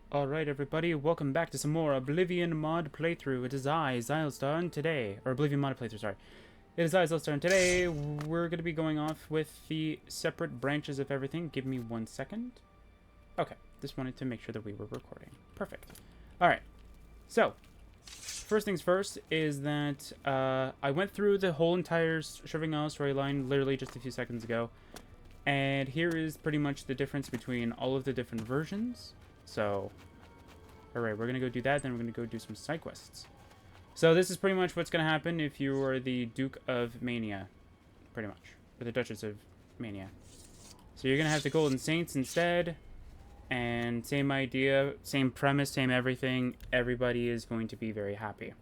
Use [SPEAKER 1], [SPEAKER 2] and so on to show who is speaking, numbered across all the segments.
[SPEAKER 1] Alright everybody, welcome back to some more Oblivion mod playthrough. It is I, Xilestar, and today, or Oblivion mod playthrough, sorry. It is I, Xilestar, and today we're going to be going off with the separate branches of everything. Give me 1 second. Okay, just wanted to make sure that we were recording. Perfect. Alright, so, first things first is that I went through the whole entire Xilestar storyline literally just a few seconds ago. And here is pretty much the difference between all of the different versions. So, alright, we're going to go do that, then we're going to go do some side quests. So this is pretty much what's going to happen if you are the Duke of Mania, pretty much, or the Duchess of Mania. So you're going to have the Golden Saints instead, and same idea, same premise, same everything. Everybody is going to be very happy.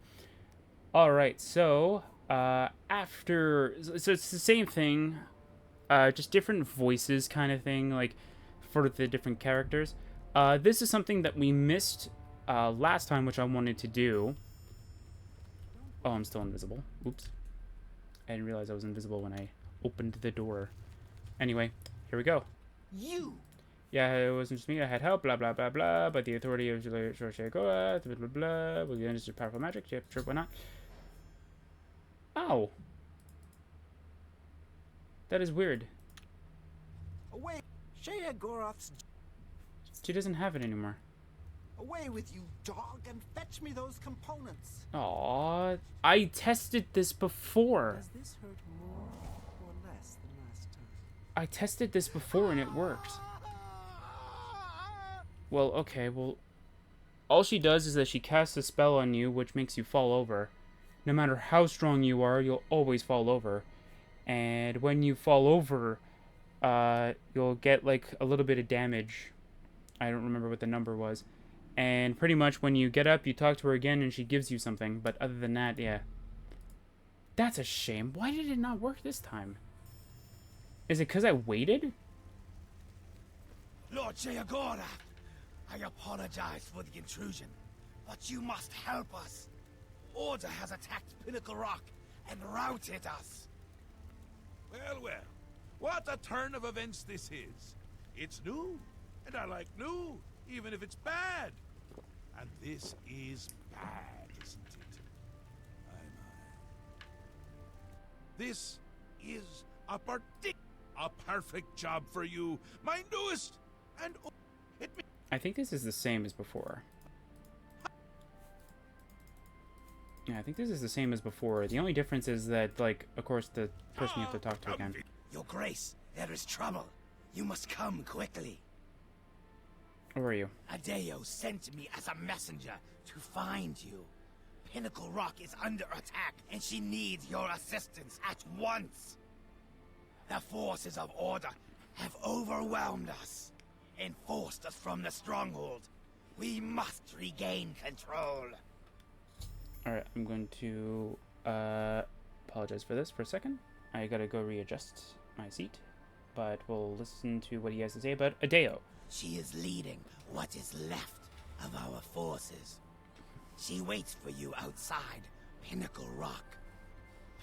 [SPEAKER 1] Alright, so, so it's the same thing, just different voices kind of thing, like, for the different characters. This is something that we missed last time, which I wanted to do. Oh, I'm still invisible. Oops. I didn't realize I was invisible when I opened the door. Anyway, here we go.
[SPEAKER 2] You!
[SPEAKER 1] Yeah, it wasn't just me. I had help, blah, blah, blah, blah. But the authority of Xilestar, blah, blah, blah. Will you use powerful magic? Yep, sure, why not? Ow. That is weird.
[SPEAKER 2] Away! Shea Goroth's...
[SPEAKER 1] She doesn't have it anymore.
[SPEAKER 2] Away with you, dog, and fetch me those components.
[SPEAKER 1] Aww, I tested this before.
[SPEAKER 2] Does this hurt more or less than last time?
[SPEAKER 1] I tested this before and it worked. Well, okay, well, all she does is that she casts a spell on you, which makes you fall over. No matter how strong you are, you'll always fall over. And when you fall over, you'll get, like, a little bit of damage. I don't remember what the number was. And pretty much when you get up, you talk to her again and she gives you something. But other than that, yeah. That's a shame. Why did it not work this time? Is it because I waited?
[SPEAKER 3] Lord Sheagora, I apologize for the intrusion, but you must help us. Order has attacked Pinnacle Rock and routed us.
[SPEAKER 4] Well, well, what a turn of events this is. It's new, and I like new, even if it's bad. And this is bad, isn't it? This is a perfect job for you, my newest, and
[SPEAKER 1] I think this is the same as before. Yeah, I think this is the same as before. The only difference is that, like, of course, the person you have to talk to again.
[SPEAKER 3] Your Grace, there is trouble. You must come quickly.
[SPEAKER 1] Where are you?
[SPEAKER 3] Adeo sent me as a messenger to find you. Pinnacle Rock is under attack, and she needs your assistance at once. The forces of Order have overwhelmed us and forced us from the stronghold. We must regain control.
[SPEAKER 1] Alright, I'm going to apologize for this for a second. I gotta go readjust my seat. But we'll listen to what he has to say about Adeo.
[SPEAKER 3] She is leading what is left of our forces. She waits for you outside Pinnacle Rock.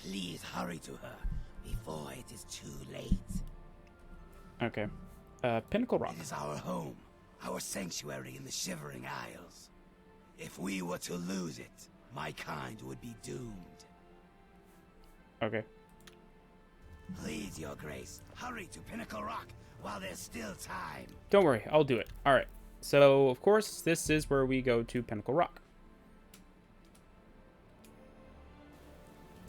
[SPEAKER 3] Please hurry to her before it is too late.
[SPEAKER 1] Okay. Pinnacle Rock.
[SPEAKER 3] It is our home, our sanctuary in the Shivering Isles. If we were to lose it, my kind would be doomed.
[SPEAKER 1] Okay.
[SPEAKER 3] Please, Your Grace, hurry to Pinnacle Rock while there's still time.
[SPEAKER 1] Don't worry, I'll do it. Alright. So, of course, this is where we go to Pinnacle Rock.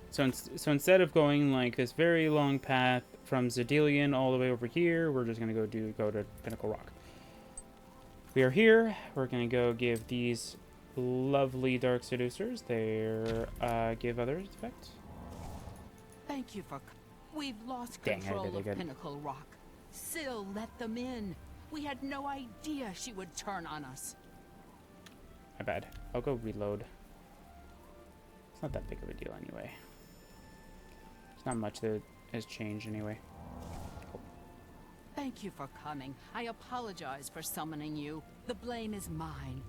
[SPEAKER 1] So instead of going, like, this very long path from Xilestar all the way over here, we're just going to go to Pinnacle Rock. We are here. We're going to go give these lovely Dark Seducers their give others effect.
[SPEAKER 5] Thank you for... We've lost
[SPEAKER 1] Dang,
[SPEAKER 5] control of
[SPEAKER 1] good.
[SPEAKER 5] Pinnacle Rock. Xil let them in. We had no idea she would turn on us.
[SPEAKER 1] My bad. I'll go reload. It's not that big of a deal anyway. It's not much that has changed anyway. Cool.
[SPEAKER 5] Thank you for coming. I apologize for summoning you. The blame is mine.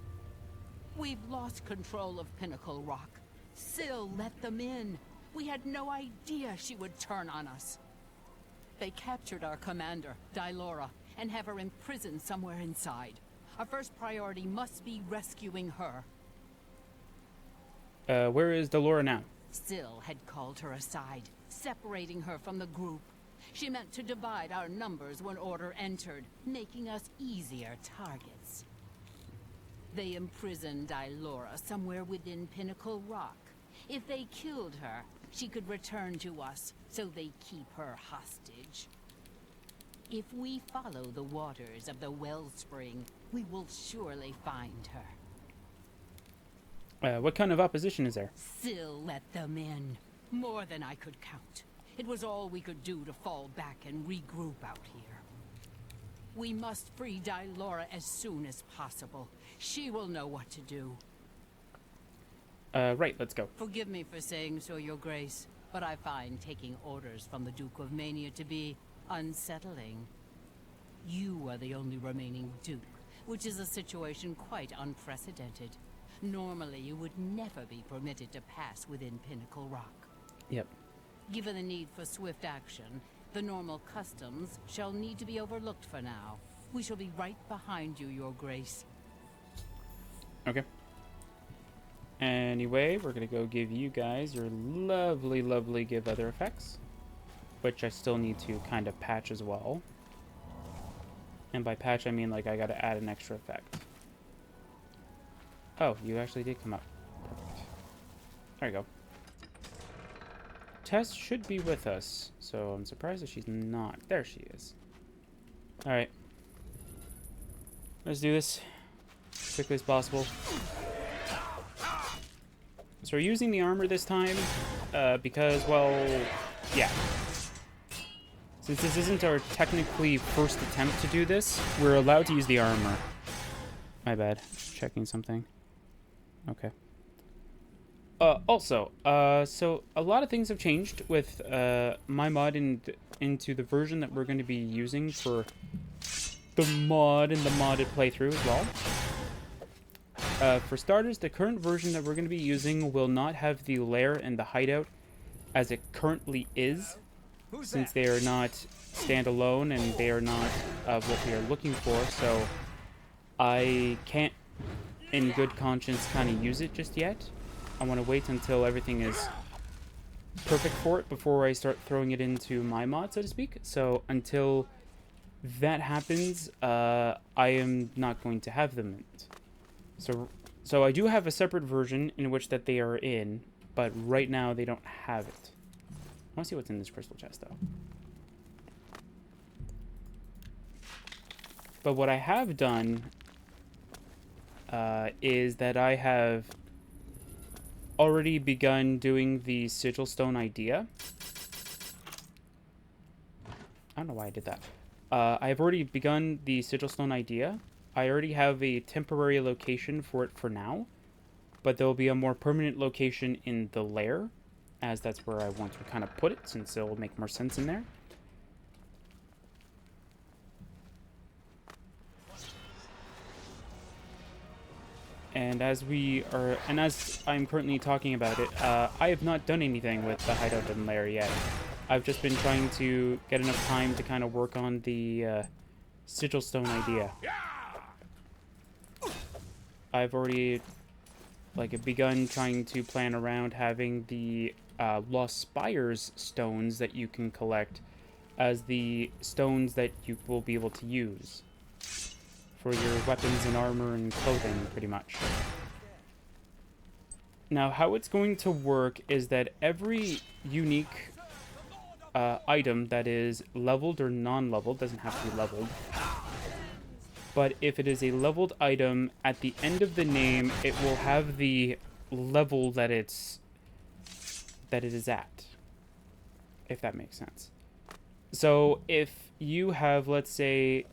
[SPEAKER 5] We've lost control of Pinnacle Rock. Xil let them in. We had no idea she would turn on us. They captured our commander, Dylora, and have her imprisoned somewhere inside. Our first priority must be rescuing her.
[SPEAKER 1] Where is Delora now?
[SPEAKER 5] Syl had called her aside, separating her from the group. She meant to divide our numbers when order entered, making us easier targets. They imprisoned Xilestar somewhere within Pinnacle Rock. If they killed her, she could return to us, so they keep her hostage. If we follow the waters of the wellspring, we will surely find her.
[SPEAKER 1] What kind of opposition is there?
[SPEAKER 5] Syl let them in. More than I could count. It was all we could do to fall back and regroup out here. We must free Xilestar as soon as possible. She will know what to do.
[SPEAKER 1] Right, let's go.
[SPEAKER 5] Forgive me for saying so, Your Grace, but I find taking orders from the Duke of Mania to be unsettling. You are the only remaining Duke, which is a situation quite unprecedented. Normally, you would never be permitted to pass within Pinnacle Rock.
[SPEAKER 1] Yep.
[SPEAKER 5] Given the need for swift action, the normal customs shall need to be overlooked for now. We shall be right behind you, Your Grace.
[SPEAKER 1] Okay. Anyway, we're gonna go give you guys your lovely, lovely give other effects, which I still need to kind of patch as well. And by patch, I mean like I gotta add an extra effect. Oh, you actually did come up. Perfect. There you go. Tess should be with us, so I'm surprised that she's not. There she is. Alright. Let's do this as quickly as possible. So we're using the armor this time, because, well, yeah. Since this isn't our technically first attempt to do this, we're allowed to use the armor. My bad. Just checking something. Okay. Also, so a lot of things have changed with my mod into the version that we're going to be using for the mod and the modded playthrough as well. For starters, the current version that we're going to be using will not have the lair and the hideout as it currently is, since they are not standalone and they are not what we are looking for, so I can't, in good conscience, kind of use it just yet. I want to wait until everything is perfect for it before I start throwing it into my mod, so to speak. So until that happens, I am not going to have them in it. So I do have a separate version in which that they are in, but right now they don't have it. I want to see what's in this crystal chest, though. But what I have done is that I have already begun doing the sigil stone idea. I don't know why I did that. I've already begun the sigil stone idea. I already have a temporary location for it for now, but there will be a more permanent location in the lair, as that's where I want to kind of put it, since it will make more sense in there. And as I'm currently talking about it, I have not done anything with the hideout and lair yet. I've just been trying to get enough time to kind of work on the sigil stone idea. I've already begun trying to plan around having the Lost Spires stones that you can collect as the stones that you will be able to use for your weapons and armor and clothing, pretty much. Now, how it's going to work is that every unique item that is leveled or non-leveled, doesn't have to be leveled, but if it is a leveled item, at the end of the name, it will have the level that it is at, if that makes sense. So if you have, let's say,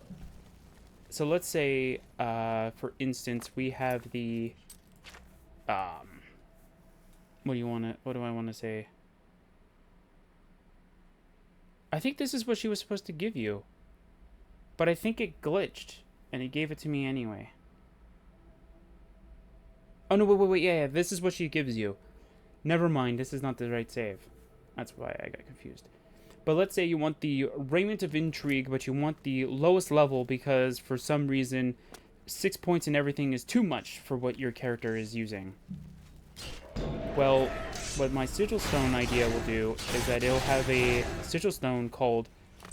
[SPEAKER 1] for instance, we have the, what do I want to say? I think this is what she was supposed to give you, but I think it glitched, and it gave it to me anyway. Oh, no, wait, yeah, this is what she gives you. Never mind, this is not the right save. That's why I got confused. But let's say you want the Raiment of Intrigue, but you want the lowest level because for some reason 6 points in everything is too much for what your character is using. Well, what my sigil stone idea will do is that it'll have a sigil stone called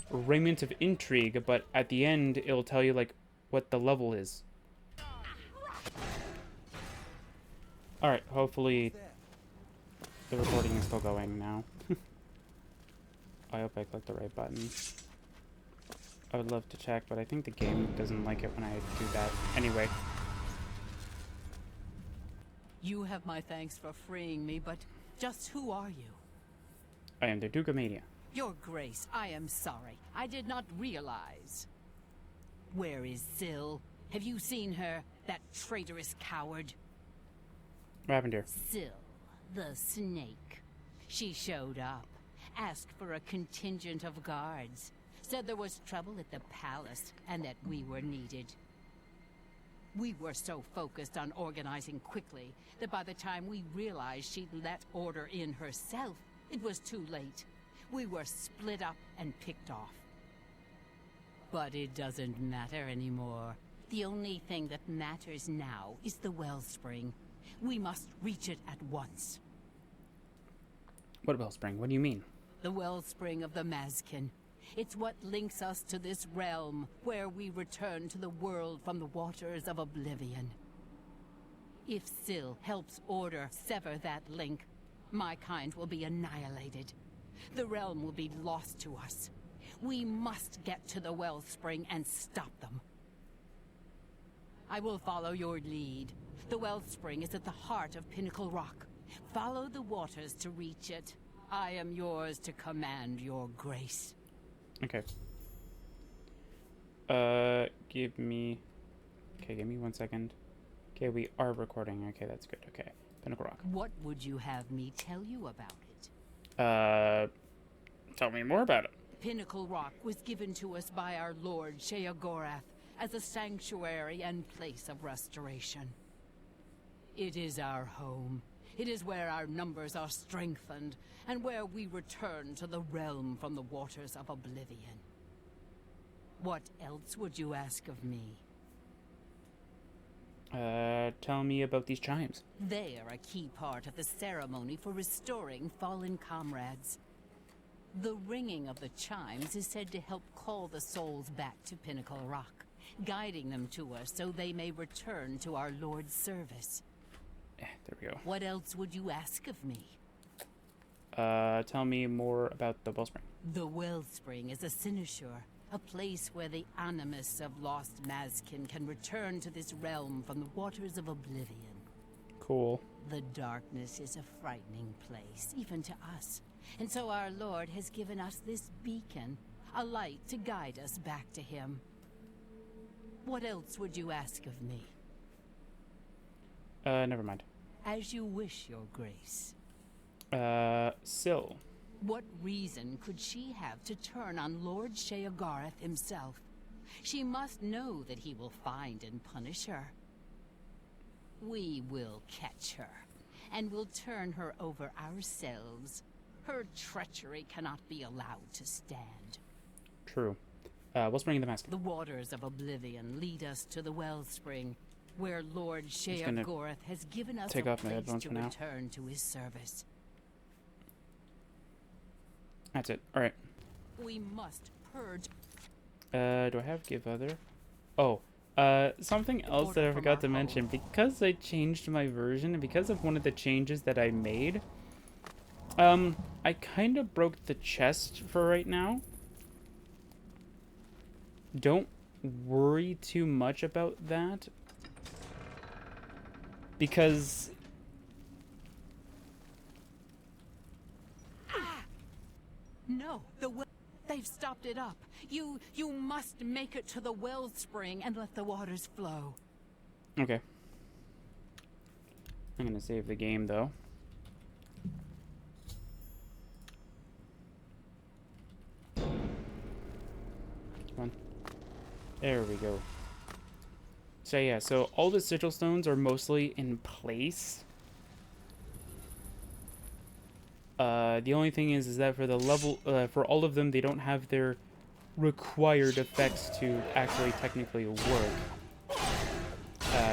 [SPEAKER 1] Raiment of Intrigue, but at the end it'll tell you like what the level is. Alright, hopefully the recording is still going now. I hope I clicked the right button. I would love to check, but I think the game doesn't like it when I do that. Anyway.
[SPEAKER 5] You have my thanks for freeing me, but just who are you?
[SPEAKER 1] I am the Duke of Mania.
[SPEAKER 5] Your Grace, I am sorry. I did not realize. Where is Xil? Have you seen her, that traitorous coward?
[SPEAKER 1] What happened here?
[SPEAKER 5] Xil, the snake. She showed up, asked for a contingent of guards, said there was trouble at the palace and that we were needed. We were so focused on organizing quickly that by the time we realized she'd let order in herself, it was too late. We were split up and picked off. But it doesn't matter anymore. The only thing that matters now is the wellspring. We must reach it at once.
[SPEAKER 1] What wellspring? What do you mean?
[SPEAKER 5] The wellspring of the Mazkin. It's what links us to this realm, where we return to the world from the waters of Oblivion. If Xil helps Order sever that link, my kind will be annihilated. The realm will be lost to us. We must get to the wellspring and stop them. I will follow your lead. The wellspring is at the heart of Pinnacle Rock. Follow the waters to reach it. I am yours to command, your grace.
[SPEAKER 1] Okay. Give me 1 second. Okay, we are recording. Okay, that's good. Okay. Pinnacle Rock.
[SPEAKER 5] What would you have me tell you about it?
[SPEAKER 1] Tell me more about it.
[SPEAKER 5] Pinnacle Rock was given to us by our lord Sheogorath as a sanctuary and place of restoration. It is our home. It is where our numbers are strengthened, and where we return to the realm from the waters of Oblivion. What else would you ask of me?
[SPEAKER 1] Tell me about these chimes.
[SPEAKER 5] They are a key part of the ceremony for restoring fallen comrades. The ringing of the chimes is said to help call the souls back to Pinnacle Rock, guiding them to us so they may return to our Lord's service.
[SPEAKER 1] There we go.
[SPEAKER 5] What else would you ask of me?
[SPEAKER 1] Tell me more about the wellspring.
[SPEAKER 5] The wellspring is a cynosure, a place where the animus of lost Mazkin can return to this realm from the waters of Oblivion.
[SPEAKER 1] Cool.
[SPEAKER 5] The darkness is a frightening place, even to us. And so our Lord has given us this beacon, a light to guide us back to him. What else would you ask of me?
[SPEAKER 1] Never mind.
[SPEAKER 5] As you wish, your grace.
[SPEAKER 1] Sil.
[SPEAKER 5] What reason could she have to turn on Lord Sheogorath himself? She must know that he will find and punish her. We will catch her, and will turn her over ourselves. Her treachery cannot be allowed to stand.
[SPEAKER 1] True. Wellspring in the mask.
[SPEAKER 5] The waters of Oblivion lead us to the wellspring, where Lord Sheogorath has given us a place to return to his service.
[SPEAKER 1] That's it. Alright.
[SPEAKER 5] We must purge.
[SPEAKER 1] Do I have give other? Oh, something else that I forgot to mention. Because I changed my version, and because of one of the changes that I made, I kind of broke the chest for right now. Don't worry too much about that, because
[SPEAKER 5] no, they've stopped it up. You must make it to the wellspring and let the waters flow.
[SPEAKER 1] Okay. I'm gonna save the game though. Come on. There we go. So yeah, so all the sigil stones are mostly in place. The only thing is that for the level, for all of them, they don't have their required effects to actually technically work.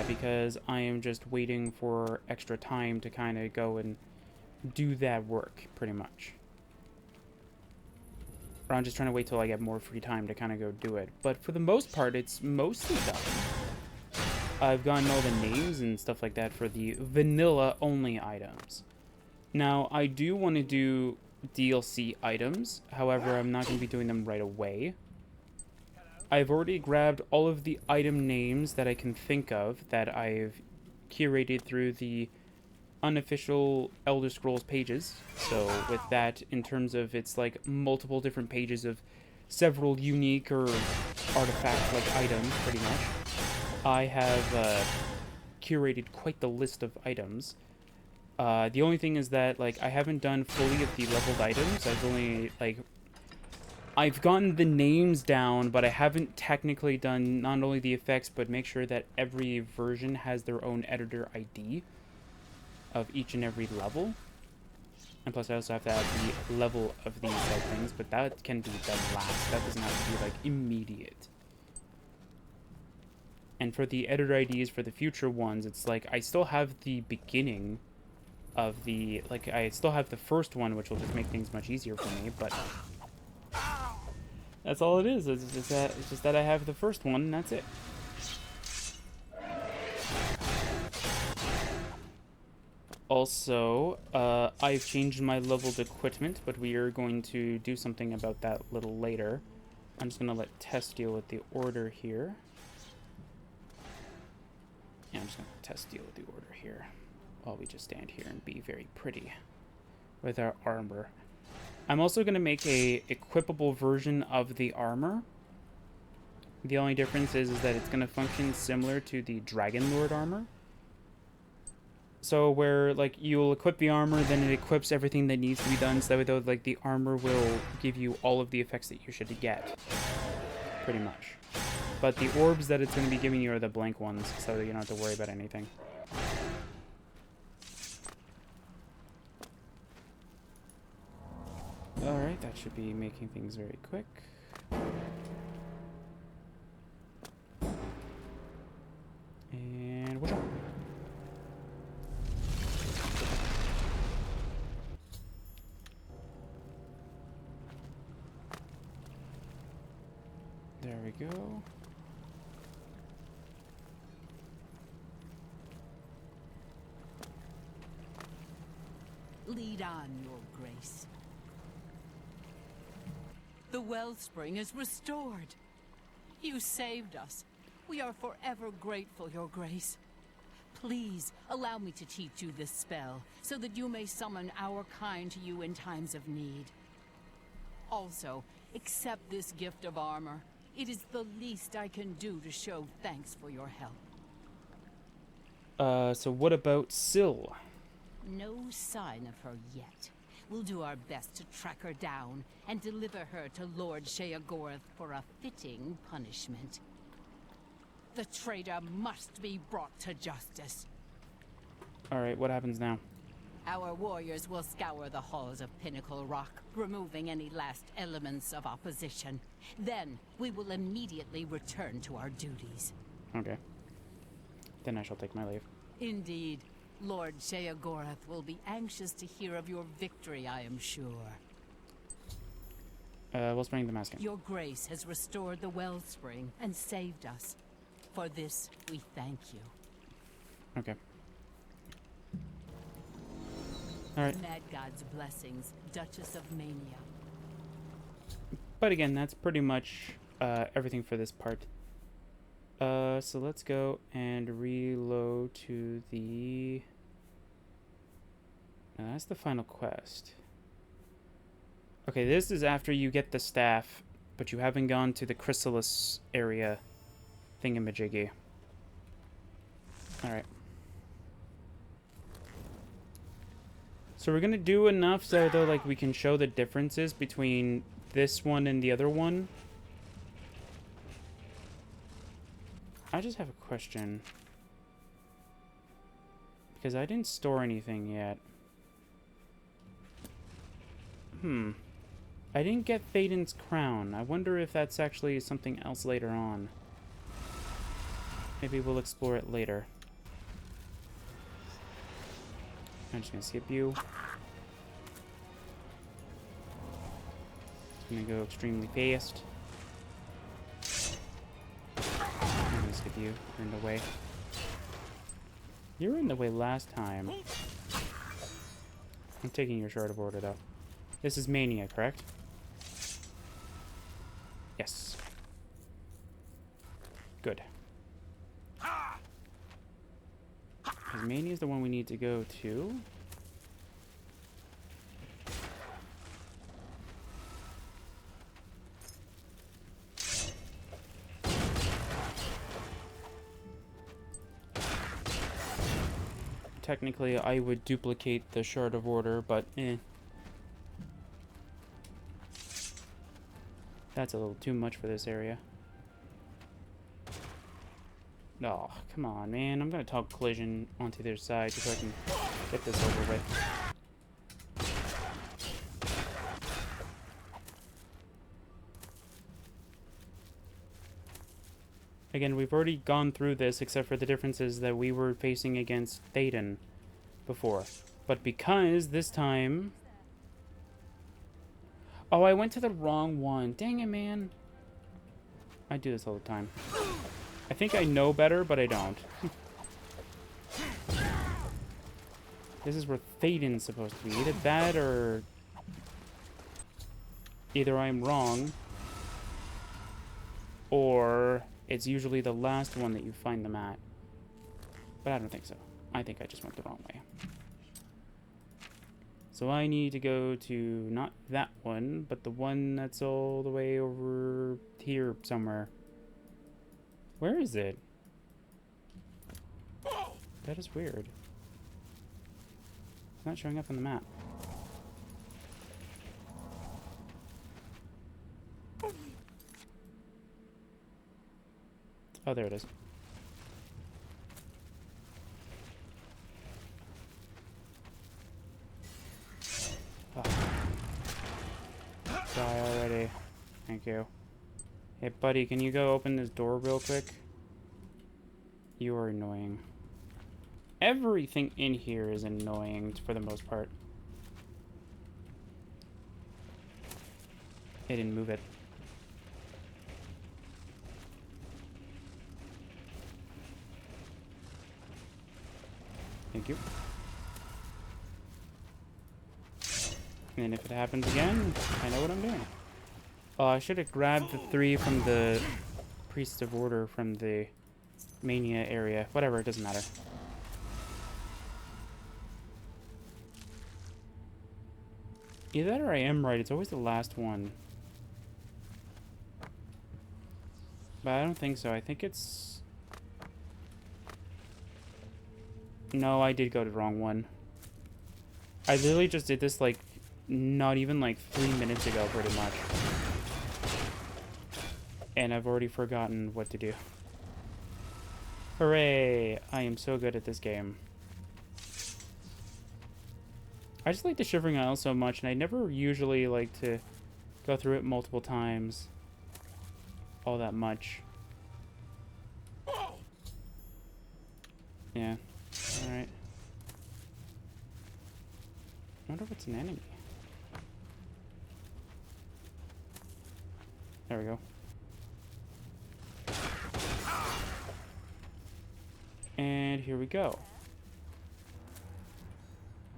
[SPEAKER 1] because I am just waiting for extra time to kind of go and do that work, pretty much. Or I'm just trying to wait till I get more free time to kind of go do it. But for the most part, it's mostly done. I've gotten all the names and stuff like that for the vanilla-only items. Now, I do want to do DLC items. However, I'm not going to be doing them right away. I've already grabbed all of the item names that I can think of that I've curated through the unofficial Elder Scrolls pages. So with that, in terms of it's like multiple different pages of several unique or artifact like items, pretty much, I have curated quite the list of items. The only thing is that like I haven't done fully of the leveled items. I've only like I've gotten the names down, but I haven't technically done not only the effects, but make sure that every version has their own editor ID of each and every level. And plus I also have to add the level of these type things, but that can be done last. That doesn't have to be like immediate. And for the editor IDs for the future ones, it's like I still have the beginning of the, like I still have the first one, which will just make things much easier for me, but that's all it is. It's just that I have the first one, and that's it. Also, I've changed my leveled equipment, but we are going to do something about that a little later. I'm just going to let Tess deal with the order here. Yeah, I'm just going to Tess deal with the order here, while we just stand here and be very pretty with our armor. I'm also going to make a equipable version of the armor. The only difference is that it's going to function similar to the Dragon Lord armor. So where like you'll equip the armor, then it equips everything that needs to be done, so that way though, like the armor will give you all of the effects that you should get, pretty much. But the orbs that it's going to be giving you are the blank ones, so that you don't have to worry about anything. Alright, that should be making things very quick. And watch out. There we go.
[SPEAKER 5] Lead on, Your Grace. The wellspring is restored. You saved us. We are forever grateful, Your Grace. Please, allow me to teach you this spell, so that you may summon our kind to you in times of need. Also, accept this gift of armor. It is the least I can do to show thanks for your help.
[SPEAKER 1] So what about Syl?
[SPEAKER 5] No sign of her yet. We'll do our best to track her down and deliver her to Lord Sheogorath for a fitting punishment. The traitor must be brought to justice.
[SPEAKER 1] Alright, what happens now?
[SPEAKER 5] Our warriors will scour the halls of Pinnacle Rock, removing any last elements of opposition. Then, we will immediately return to our duties.
[SPEAKER 1] Okay. Then I shall take my leave.
[SPEAKER 5] Indeed. Lord Sheogorath will be anxious to hear of your victory, I am sure.
[SPEAKER 1] Wellspring the Masking.
[SPEAKER 5] Your Grace has restored the wellspring and saved us. For this, we thank you.
[SPEAKER 1] Okay. Alright.
[SPEAKER 5] Mad God's blessings, Duchess of Mania.
[SPEAKER 1] But again, that's pretty much everything for this part. So let's go and reload to the... Now that's the final quest. Okay, this is after you get the staff, but you haven't gone to the chrysalis area thingamajiggy. Alright. So we're gonna do enough so though like we can show the differences between this one and the other one. I just have a question. Because I didn't store anything yet. I didn't get Thaden's crown. I wonder if that's actually something else later on. Maybe we'll explore it later. I'm just gonna skip you. It's gonna go extremely fast. I'm gonna skip you. You're in the way. You were in the way last time. I'm taking your Shard of Order, though. This is Mania, correct? Yes. Good. Because Mania is the one we need to go to. Technically, I would duplicate the Shard of Order, but eh. That's a little too much for this area. Oh, come on, man. I'm gonna talk collision onto their side just so I can get this over with. Again, we've already gone through this, except for the differences that we were facing against Thaden before. But because this time... Oh, I went to the wrong one. Dang it, man. I do this all the time. I think I know better, but I don't. This is where Thaden's supposed to be. Either that or... Either I'm wrong, or it's usually the last one that you find them at. But I don't think so. I think I just went the wrong way. So I need to go to not that one, but the one that's all the way over here somewhere. Where is it? That is weird. It's not showing up on the map. Oh, there it is. Oh. Die already. Thank you. Hey, buddy, can you go open this door real quick? You are annoying. Everything in here is annoying for the most part. It didn't move it. Thank you. And if it happens again, I know what I'm doing. Oh, I should have grabbed the 3 from the Priest of Order from the Mania area. Whatever, it doesn't matter. Either that or I am right. It's always the last one. But I don't think so. I think it's... No, I did go to the wrong one. I literally just did this, like, not even, like, 3 minutes ago, pretty much. And I've already forgotten what to do. Hooray! I am so good at this game. I just like the Shivering Isle so much, and I never usually like to go through it multiple times. All that much. Yeah. Alright. I wonder if it's an enemy. There we go. And here we go.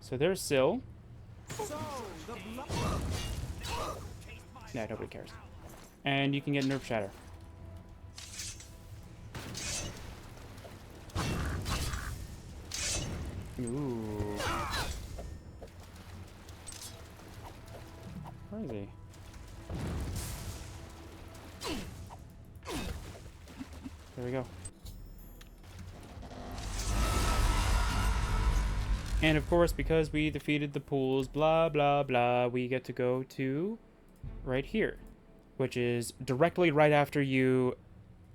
[SPEAKER 1] So there's Syl. Yeah, nobody cares. And you can get Nerve Shatter. Ooh. Where is he? There we go. And of course, because we defeated the pools, blah, blah, blah, we get to go to right here, which is directly right after you,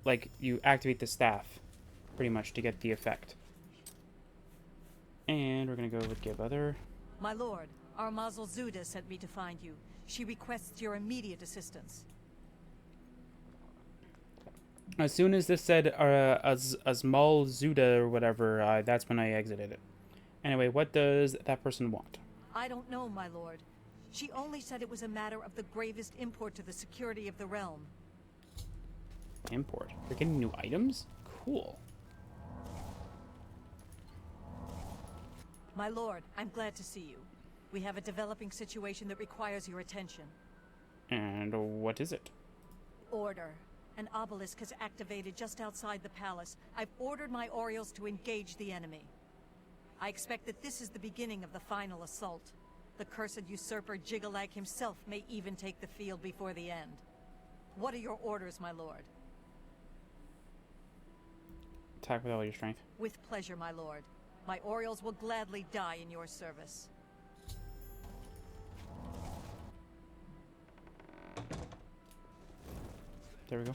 [SPEAKER 1] like, you activate the staff, pretty much, to get the effect. And we're going to go with Give Other.
[SPEAKER 6] My lord, our Mazel Zuda sent me to find you. She requests your immediate assistance.
[SPEAKER 1] As soon as this said Azmal Zuda or whatever, that's when I exited it. Anyway, what does that person want?
[SPEAKER 6] I don't know, my lord. She only said it was a matter of the gravest import to the security of the realm.
[SPEAKER 1] Import. You're getting new items? Cool.
[SPEAKER 6] My lord, I'm glad to see you. We have a developing situation that requires your attention.
[SPEAKER 1] And what is it?
[SPEAKER 6] Order. An obelisk has activated just outside the palace. I've ordered my Orioles to engage the enemy. I expect that this is the beginning of the final assault. The cursed usurper Xilestar himself may even take the field before the end. What are your orders, my lord?
[SPEAKER 1] Attack with all your strength.
[SPEAKER 6] With pleasure, my lord. My Orioles will gladly die in your service.
[SPEAKER 1] There we go.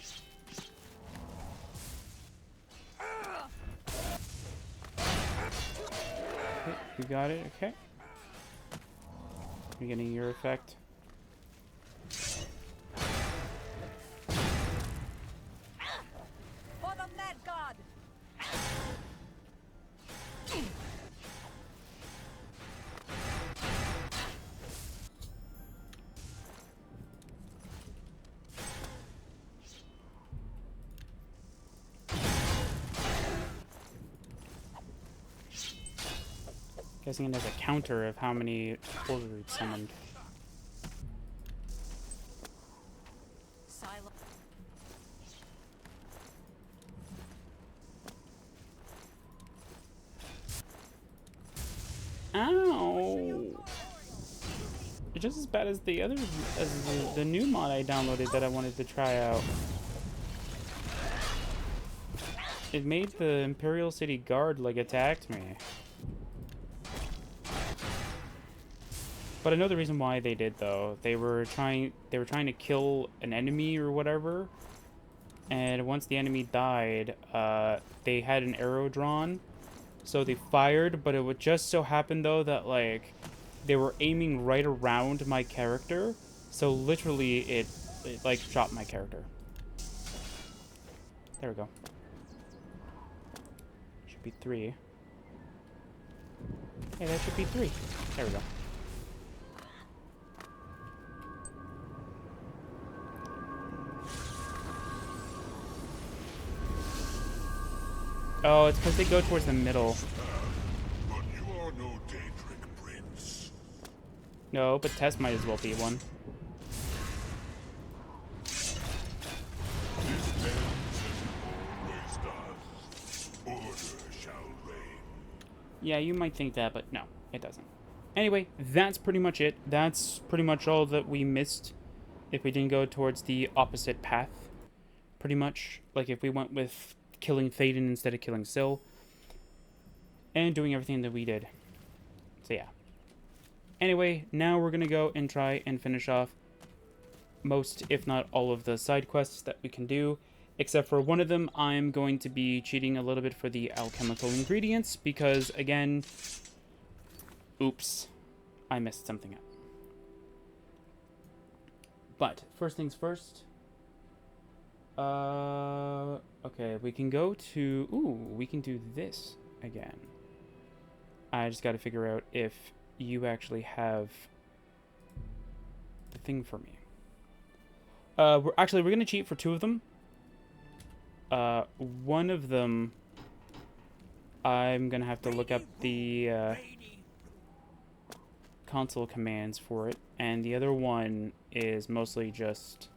[SPEAKER 1] Okay, you got it. Okay. You're getting your effect.
[SPEAKER 6] For the Mad God!
[SPEAKER 1] Guessing it has a counter of how many order it's summoned.
[SPEAKER 6] Silo.
[SPEAKER 1] Ow! It's just as bad as the other, as the new mod I downloaded that I wanted to try out. It made the Imperial City Guard like attacked me. But I know the reason why they did though. They were trying to kill an enemy or whatever. And once the enemy died, they had an arrow drawn. So they fired, but it would just so happen though that like they were aiming right around my character. So literally it like shot my character. There we go. Should be 3. Hey, that should be 3. There we go. Oh, it's because they go towards the middle.
[SPEAKER 4] But you are no Daedric prince.
[SPEAKER 1] No, but Tess might as well be one.
[SPEAKER 4] This ends as it always does. Order shall reign.
[SPEAKER 1] Yeah, you might think that, but no, it doesn't. Anyway, that's pretty much it. That's pretty much all that we missed if we didn't go towards the opposite path. Pretty much. Like if we went with killing Thaden instead of killing Syl. And doing everything that we did. So yeah. Anyway, now we're going to go and try and finish off most, if not all of the side quests that we can do. Except for one of them, I'm going to be cheating a little bit for the alchemical ingredients. Because, again, oops, I messed something up. But, first things first. Okay, we can go to... Ooh, we can do this again. I just got to figure out if you actually have the thing for me. We're going to cheat for 2 of them. One of them, I'm going to have to look up the console commands for it. And the other one is mostly just...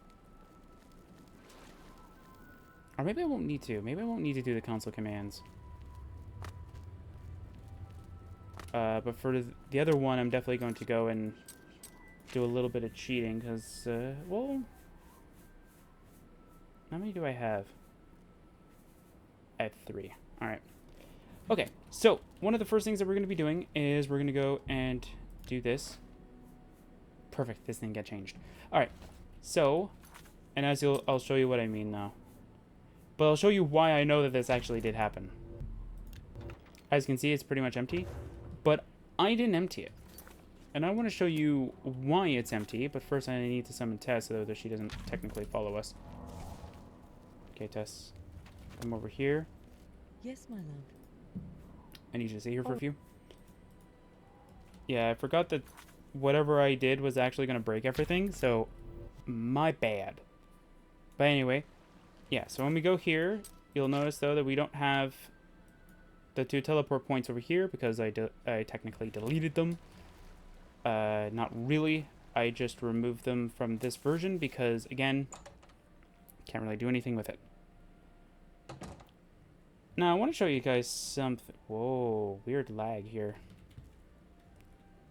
[SPEAKER 1] Or maybe I won't need to. Maybe I won't need to do the console commands. But for the other one, I'm definitely going to go and do a little bit of cheating. Because, well... How many do I have? I have 3. Alright. Okay, so one of the first things that we're going to be doing is we're going to go and do this. Perfect, this thing got changed. Alright, so... And as I'll show you what I mean now. But I'll show you why I know that this actually did happen. As you can see, it's pretty much empty. But I didn't empty it. And I want to show you why it's empty. But first I need to summon Tess so that she doesn't technically follow us. Okay, Tess. Come over here.
[SPEAKER 7] Yes, my lord.
[SPEAKER 1] I need you to stay here for a few. Yeah, I forgot that whatever I did was actually going to break everything, so my bad. But anyway, yeah, so when we go here, you'll notice, though, that we don't have the 2 teleport points over here because I technically deleted them. Not really. I just removed them from this version because, again, can't really do anything with it. Now, I want to show you guys something. Whoa, weird lag here.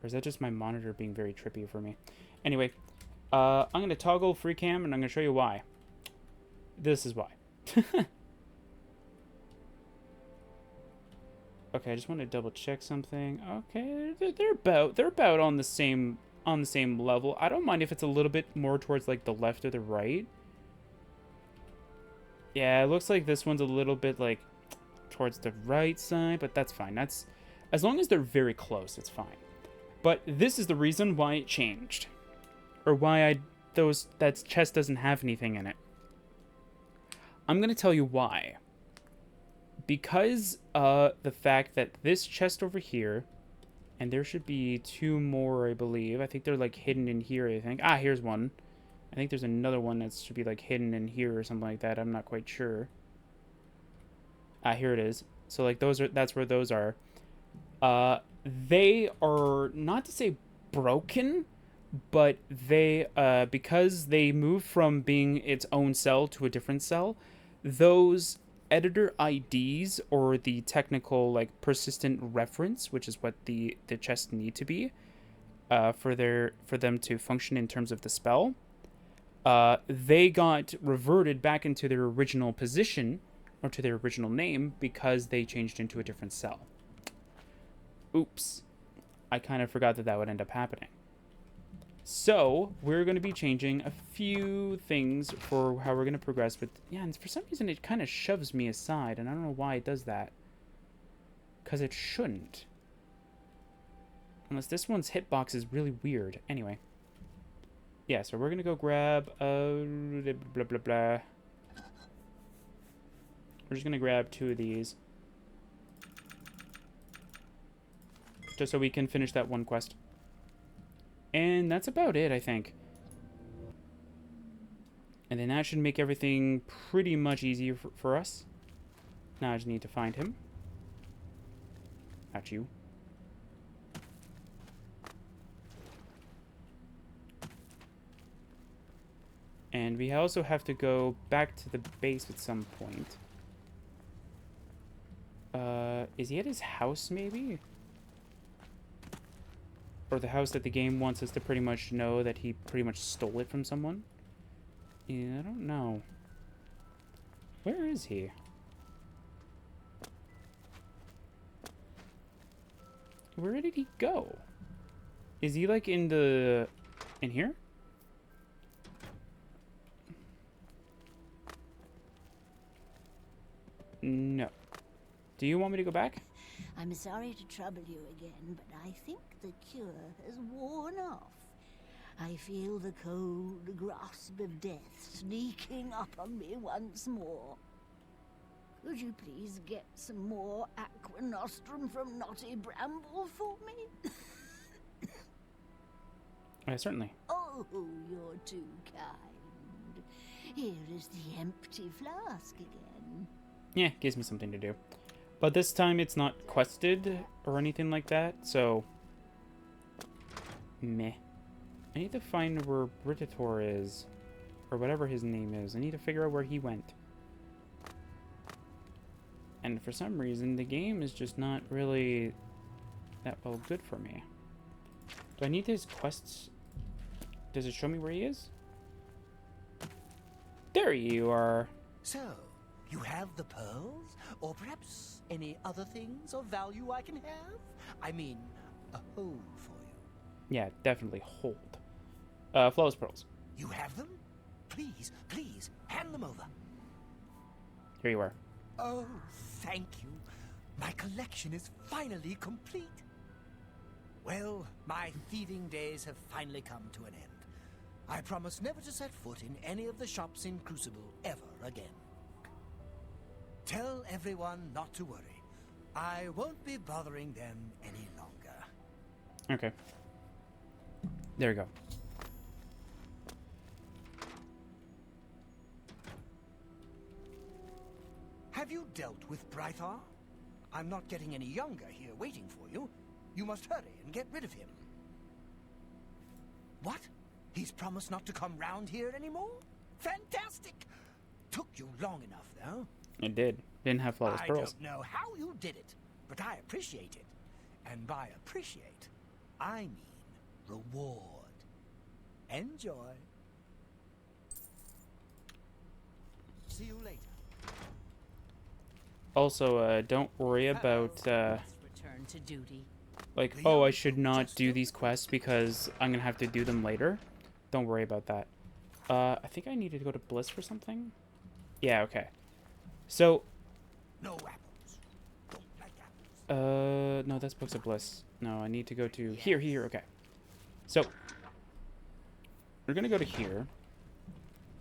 [SPEAKER 1] Or is that just my monitor being very trippy for me? Anyway, I'm going to toggle free cam, and I'm going to show you why. This is why. Okay, I just want to double check something. Okay, they're about on the same level. I don't mind if it's a little bit more towards like the left or the right. Yeah, it looks like this one's a little bit like towards the right side, but that's fine. That's as long as they're very close, it's fine. But this is the reason why it changed, or why that chest doesn't have anything in it. I'm gonna tell you why. Because the fact that this chest over here, and there should be 2 more, I believe. I think they're like hidden in here, I think. Ah, here's one. I think there's another one that should be like hidden in here or something like that. I'm not quite sure. Ah, here it is. So like that's where those are. They are, not to say broken, but they because they move from being its own cell to a different cell, those editor IDs, or the technical like persistent reference, which is what the chests need to be for them to function in terms of the spell, they got reverted back into their original position, or to their original name, because they changed into a different cell. Oops, I kind of forgot that would end up happening. So, we're going to be changing a few things for how we're going to progress with... Yeah, and for some reason it kind of shoves me aside, and I don't know why it does that. Because it shouldn't. Unless this one's hitbox is really weird. Anyway. Yeah, so we're going to go grab... blah, blah, blah. We're just going to grab 2 of these. Just so we can finish that one quest. And that's about it, I think. And then that should make everything pretty much easier for us. Now I just need to find him. Not you. And we also have to go back to the base at some point. Is he at his house, maybe? Or the house that the game wants us to pretty much know that he pretty much stole it from someone? Yeah, I don't know. Where is he? Where did he go? Is he like in here? No. Do you want me to go back?
[SPEAKER 7] I'm sorry to trouble you again, but I think the cure has worn off. I feel the cold grasp of death sneaking up on me once more. Could you please get some more aqua nostrum from Knotty Bramble for me?
[SPEAKER 1] Certainly.
[SPEAKER 7] Oh, you're too kind. Here is the empty flask again.
[SPEAKER 1] Yeah, gives me something to do. But this time it's not quested or anything like that, so... Meh. I need to find where Britator is. Or whatever his name is. I need to figure out where he went. And for some reason, the game is just not really that well good for me. Do I need his quests? Does it show me where he is? There you are.
[SPEAKER 8] So, you have the pearls? Or perhaps any other things of value I can have? I mean, a hold for you.
[SPEAKER 1] Yeah, definitely hold. Flawless pearls.
[SPEAKER 8] You have them? Please, please, hand them over.
[SPEAKER 1] Here you are.
[SPEAKER 8] Oh, thank you. My collection is finally complete. Well, my thieving days have finally come to an end. I promise never to set foot in any of the shops in Crucible ever again. Tell everyone not to worry. I won't be bothering them any longer.
[SPEAKER 1] Okay. There we go.
[SPEAKER 8] Have you dealt with Brythar? I'm not getting any younger here waiting for you. You must hurry and get rid of him. What? He's promised not to come round here anymore? Fantastic! Took you long enough, though.
[SPEAKER 1] It did. Didn't have flawless
[SPEAKER 8] I
[SPEAKER 1] pearls.
[SPEAKER 8] don't know how you did it, but I appreciate it. And by appreciate, I mean reward. Enjoy. See you later.
[SPEAKER 1] Also, don't worry about,
[SPEAKER 5] Return to duty.
[SPEAKER 1] like, oh, I should not do these quests because I'm gonna have to do them later. Don't worry about that. I think I needed to go to Bliss for something. Yeah, okay. So,
[SPEAKER 8] No apples. Don't like apples.
[SPEAKER 1] no, that's Books of Bliss. No, I need to go to here, okay. So, we're gonna go to here.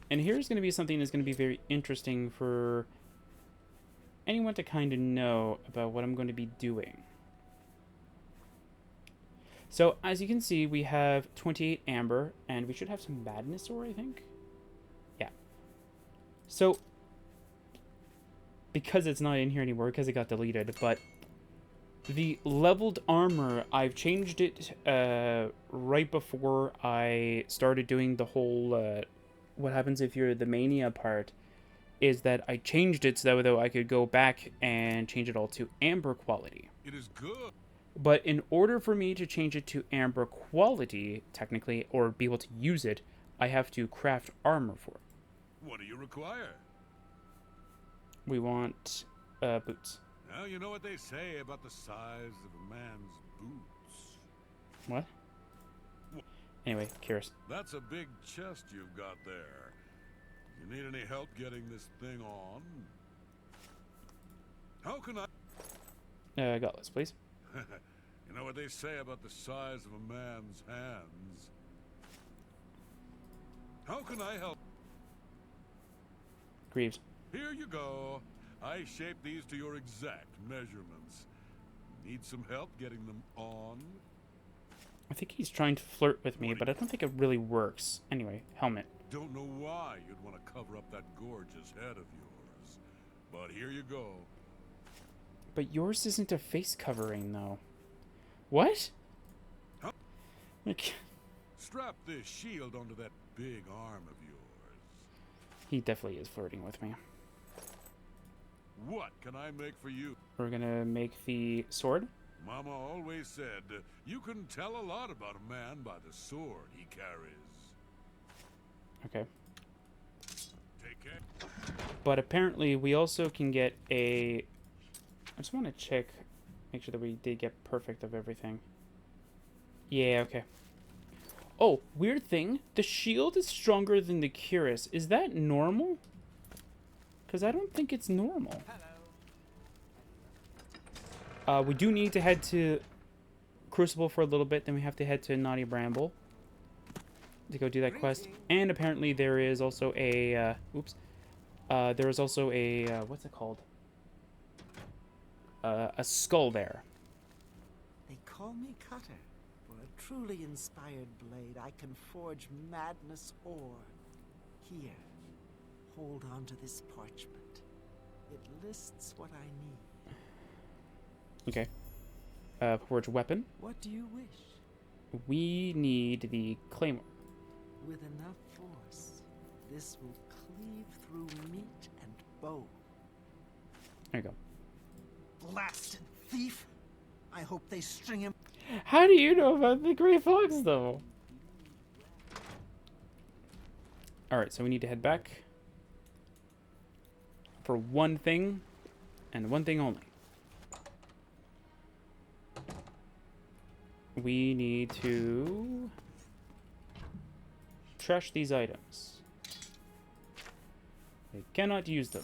[SPEAKER 1] And here's gonna be something that's gonna be very interesting for anyone to kind of know about what I'm going to be doing. So, as you can see, we have 28 amber, and we should have some madness ore, I think. Yeah. So, because it's not in here anymore, because it got deleted, but the leveled armor, I've changed it right before I started doing the whole what happens if you're the mania part, is that I changed it so that I could go back and change it all to amber quality.
[SPEAKER 4] It is good.
[SPEAKER 1] But in order for me to change it to amber quality, technically, or be able to use it, I have to craft armor for it.
[SPEAKER 4] What do you require?
[SPEAKER 1] We want boots.
[SPEAKER 4] Now, you know what they say about the size of a man's boots.
[SPEAKER 1] What? Anyway, curious.
[SPEAKER 4] That's a big chest you've got there. You need any help getting this thing on? How can I...
[SPEAKER 1] Gutless, please.
[SPEAKER 4] You know what they say about the size of a man's hands? How can I help?
[SPEAKER 1] Greaves.
[SPEAKER 4] Here you go. I shaped these to your exact measurements. Need some help getting them on?
[SPEAKER 1] I think he's trying to flirt with me, but I don't think it really works. Anyway, helmet.
[SPEAKER 4] Don't know why you'd want to cover up that gorgeous head of yours. But here you go.
[SPEAKER 1] But yours isn't a face covering, though. What?
[SPEAKER 4] Huh?
[SPEAKER 1] Like,
[SPEAKER 4] Strap this shield onto that big arm of yours.
[SPEAKER 1] he definitely is flirting with me.
[SPEAKER 4] What can I make for you?
[SPEAKER 1] We're gonna make the sword.
[SPEAKER 4] Mama always said you can tell a lot about a man by the sword he carries.
[SPEAKER 1] Okay.
[SPEAKER 4] Take care.
[SPEAKER 1] But apparently we also can get a... I just want to check, make sure that we did get perfect of everything. Yeah, okay. Oh, weird thing. The shield is stronger than the cuirass. Is that normal? Because I don't think it's normal. We do need to head to Crucible for a little bit. Then we have to head to Naughty Bramble to go do that quest. And apparently there is also a... there is also a... what's it called? A skull there.
[SPEAKER 2] They call me Cutter. For a truly inspired blade, I can forge madness ore. Here, hold on to this parchment. It lists what I need.
[SPEAKER 1] Okay. Forge weapon.
[SPEAKER 2] What do you wish?
[SPEAKER 1] We need the claymore.
[SPEAKER 2] With enough force, this will cleave through meat and bone.
[SPEAKER 1] There you go.
[SPEAKER 2] Blasted thief! I hope they string him.
[SPEAKER 1] How do you know about the Grey Fox, though? Alright, so we need to head back for one thing, and one thing only. We need to trash these items. We cannot use them.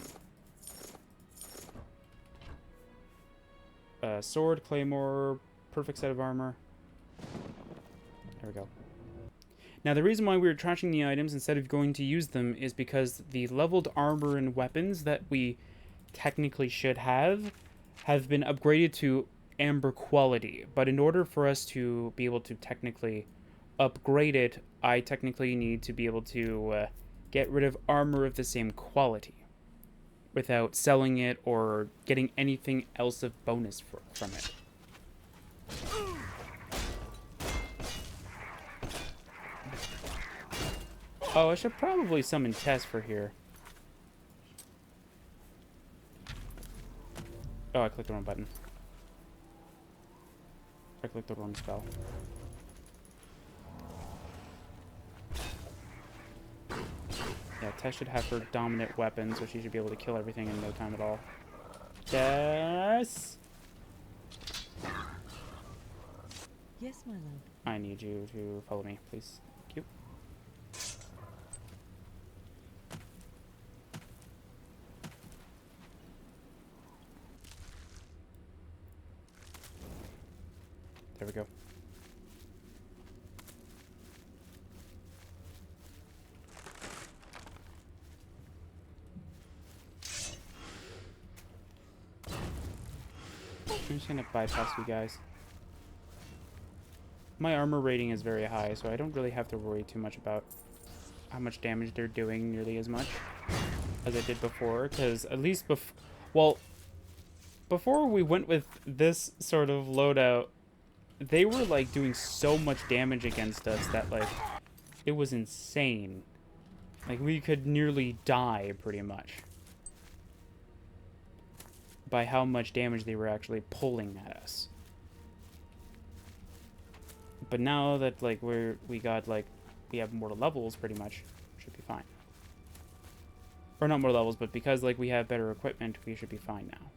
[SPEAKER 1] Sword, claymore, perfect set of armor. There we go. Now, the reason why we were trashing the items instead of going to use them is because the leveled armor and weapons that we technically should have been upgraded to amber quality, but in order for us to be able to technically upgrade it, I technically need to be able to get rid of armor of the same quality without selling it or getting anything else of bonus from it. Oh, I should probably summon Tess for here. Oh, I clicked the wrong button. I clicked the wrong spell. Yeah, Tess should have her dominant weapon, so she should be able to kill everything in no time at all. Tess!
[SPEAKER 6] Yes, my love.
[SPEAKER 1] I need you to follow me, please. Thank you. There we go. I'm just gonna bypass you guys. My armor rating is very high, so I don't really have to worry too much about how much damage they're doing nearly as much as I did before, because at least before we went with this sort of loadout, they were like doing so much damage against us that like it was insane. Like we could nearly die pretty much by how much damage they were actually pulling at us. But now that like we have more levels pretty much, should be fine. Or not more levels, but because like we have better equipment, we should be fine now.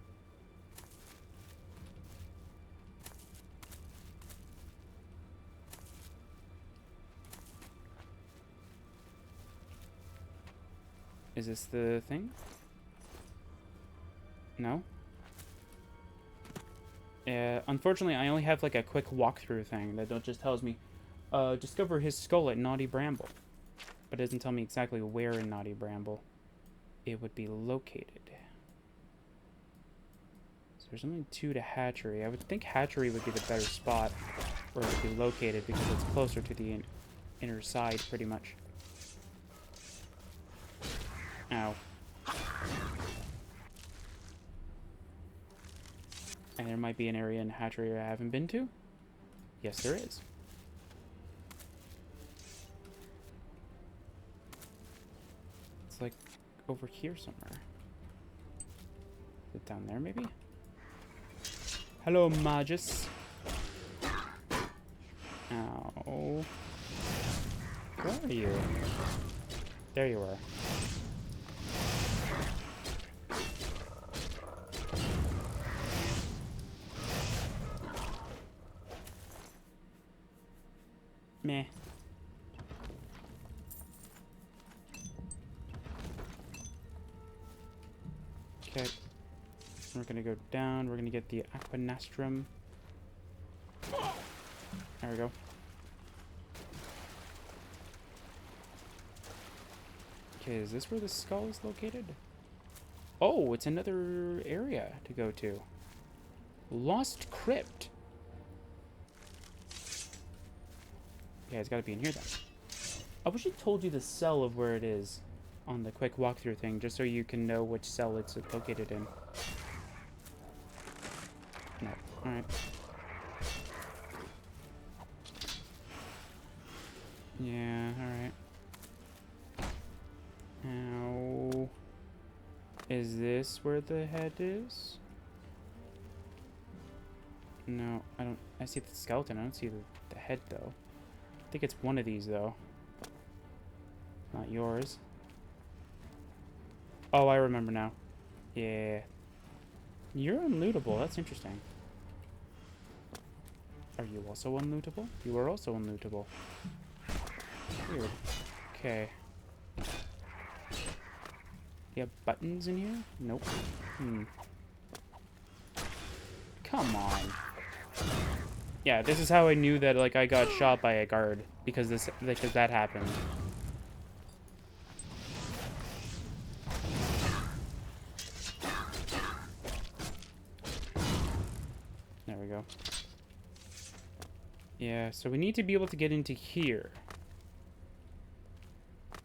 [SPEAKER 1] Is this the thing? No? Unfortunately, I only have like a quick walkthrough thing that just tells me, discover his skull at Naughty Bramble. But it doesn't tell me exactly where in Naughty Bramble it would be located. So there's only 2 to Hatchery. I would think Hatchery would be the better spot where it would be located because it's closer to the inner side pretty much. Ow. And there might be an area in Hatchery I haven't been to? Yes, there is. It's like over here somewhere. Is it down there maybe? Hello, Magus. Ow. Where are you? There you are. Meh. Okay. We're gonna go down. We're gonna get the Aquanastrum. There we go. Okay, is this where the skull is located? Oh, it's another area to go to. Lost Crypt. Yeah, it's gotta be in here then. I wish it told you the cell of where it is on the quick walkthrough thing, just so you can know which cell it's located in. No. Alright. Yeah, alright. Now, is this where the head is? No, I don't. I see the skeleton. I don't see the head, though. I think it's one of these, though. Not yours. Oh, I remember now. Yeah. You're unlootable. That's interesting. Are you also unlootable? You are also unlootable. Weird. Okay. You have buttons in here? Nope. Come on. Yeah, this is how I knew that like I got shot by a guard because that happened. There There we go. Yeah, so we need to be able to get into here.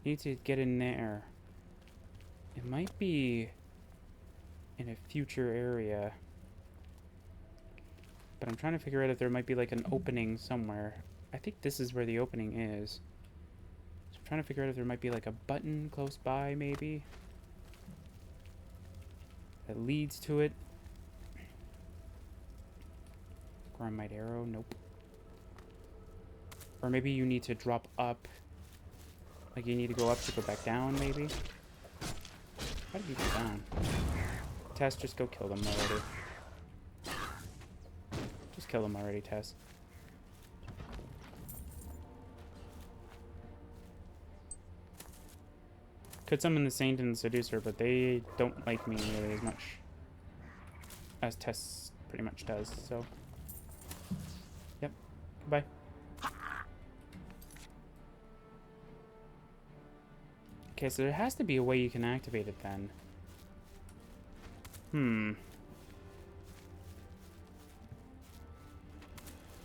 [SPEAKER 1] Need to get in there. It might be in a future area. But I'm trying to figure out if there might be like an opening somewhere. I think this is where the opening is. So I'm trying to figure out if there might be like a button close by, maybe. That leads to it. Gromite arrow, nope. Or maybe you need to drop up. Like you need to go up to go back down, maybe? How did you go down? Tess, just go kill them already. Just kill them already, Tess. Could summon the Saint and the Seducer, but they don't like me nearly as much as Tess pretty much does, so... Yep. Goodbye. Okay, so there has to be a way you can activate it then.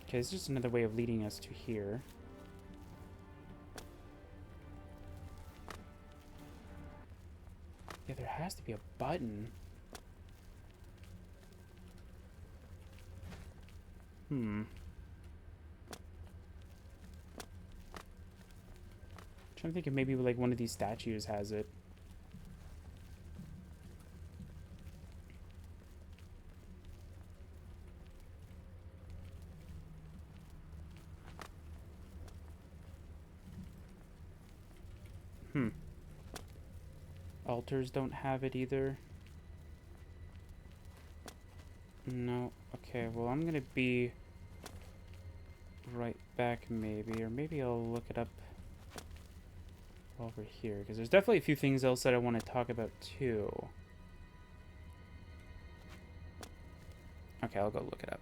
[SPEAKER 1] Okay, it's just another way of leading us to here. Yeah, there has to be a button. Trying to think if maybe like one of these statues has it. Altars don't have it either. No. Okay, well I'm gonna be right back maybe, or maybe I'll look it up over here, because there's definitely a few things else that I want to talk about too. Okay, I'll go look it up.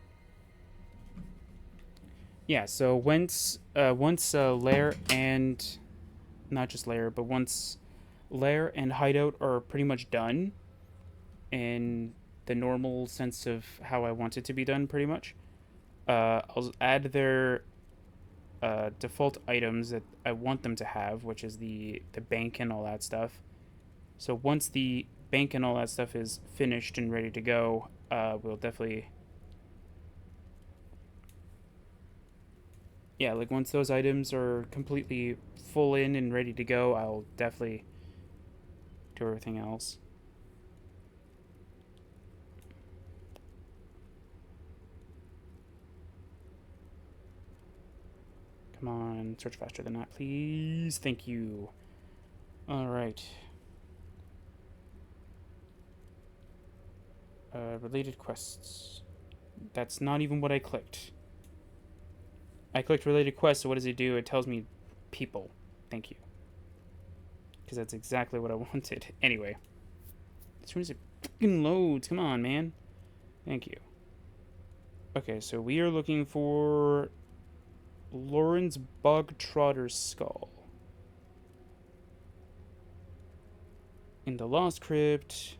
[SPEAKER 1] Yeah, so once Lair and... not just Lair, but once Lair and Hideout are pretty much done, in the normal sense of how I want it to be done, pretty much, I'll add their default items that I want them to have, which is the bank and all that stuff. So once the bank and all that stuff is finished and ready to go, we'll definitely... yeah, like once those items are completely full in and ready to go, I'll definitely do everything else. Come on, search faster than that, please. Thank you. Alright. Related quests. That's not even what I clicked. I clicked related quests, so what does it do? It tells me people. Thank you. Because that's exactly what I wanted. Anyway. As soon as it freaking loads. Come on, man. Thank you. Okay, so we are looking for Lauren's Bogtrotter's skull. In the Lost Crypt.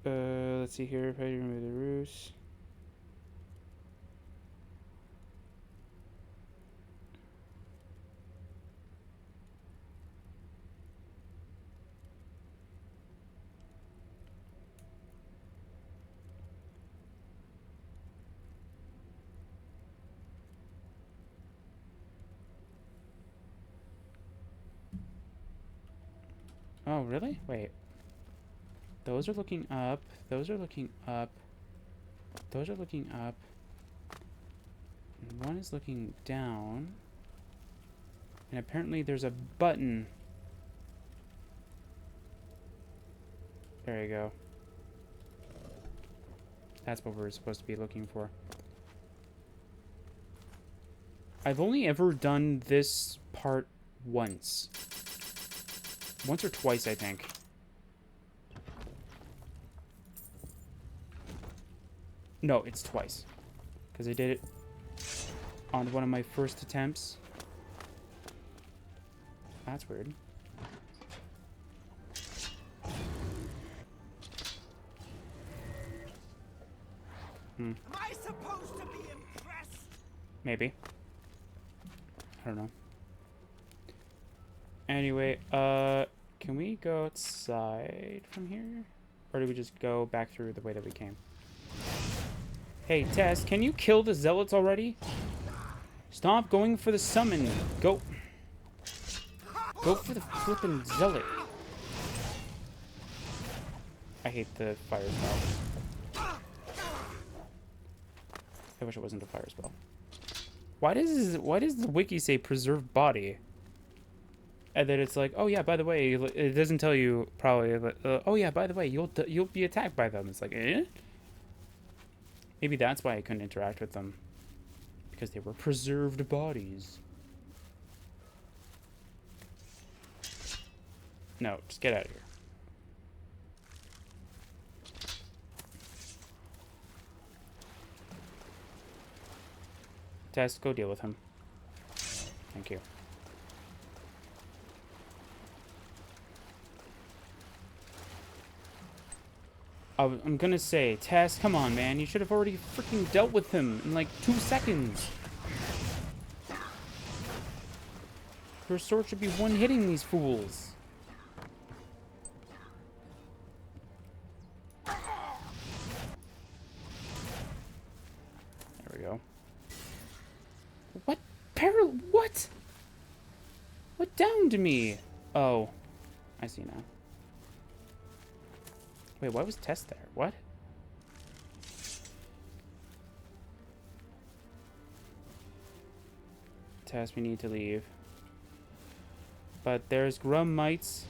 [SPEAKER 1] Let's see here. If I remove the roots. Oh, really? Wait. Those are looking up. Those are looking up. Those are looking up. And one is looking down. And apparently there's a button. There you go. That's what we're supposed to be looking for. I've only ever done this part once. Once or twice, I think. No, it's twice. Because I did it on one of my first attempts. That's weird.
[SPEAKER 3] Am I supposed to be impressed?
[SPEAKER 1] Maybe. I don't know. Anyway, can we go outside from here? Or do we just go back through the way that we came? Hey, Tess, can you kill the zealots already? Stop going for the summon. Go. Go for the flippin' zealot. I hate the fire spell. I wish it wasn't a fire spell. Why does the wiki say preserve body? And then it's like, oh yeah, by the way, it doesn't tell you probably. Oh yeah, by the way, you'll be attacked by them. It's like, eh? Maybe that's why I couldn't interact with them, because they were preserved bodies. No, just get out of here. Tess, go deal with him. Thank you. I'm gonna say, Tess, come on, man. You should have already freaking dealt with him in like 2 seconds. Your sword should be one-hitting these fools. There we go. What? What? What downed me? Oh. I see now. Wait, why was Tess there? What? Tess, we need to leave. But there's Grummites.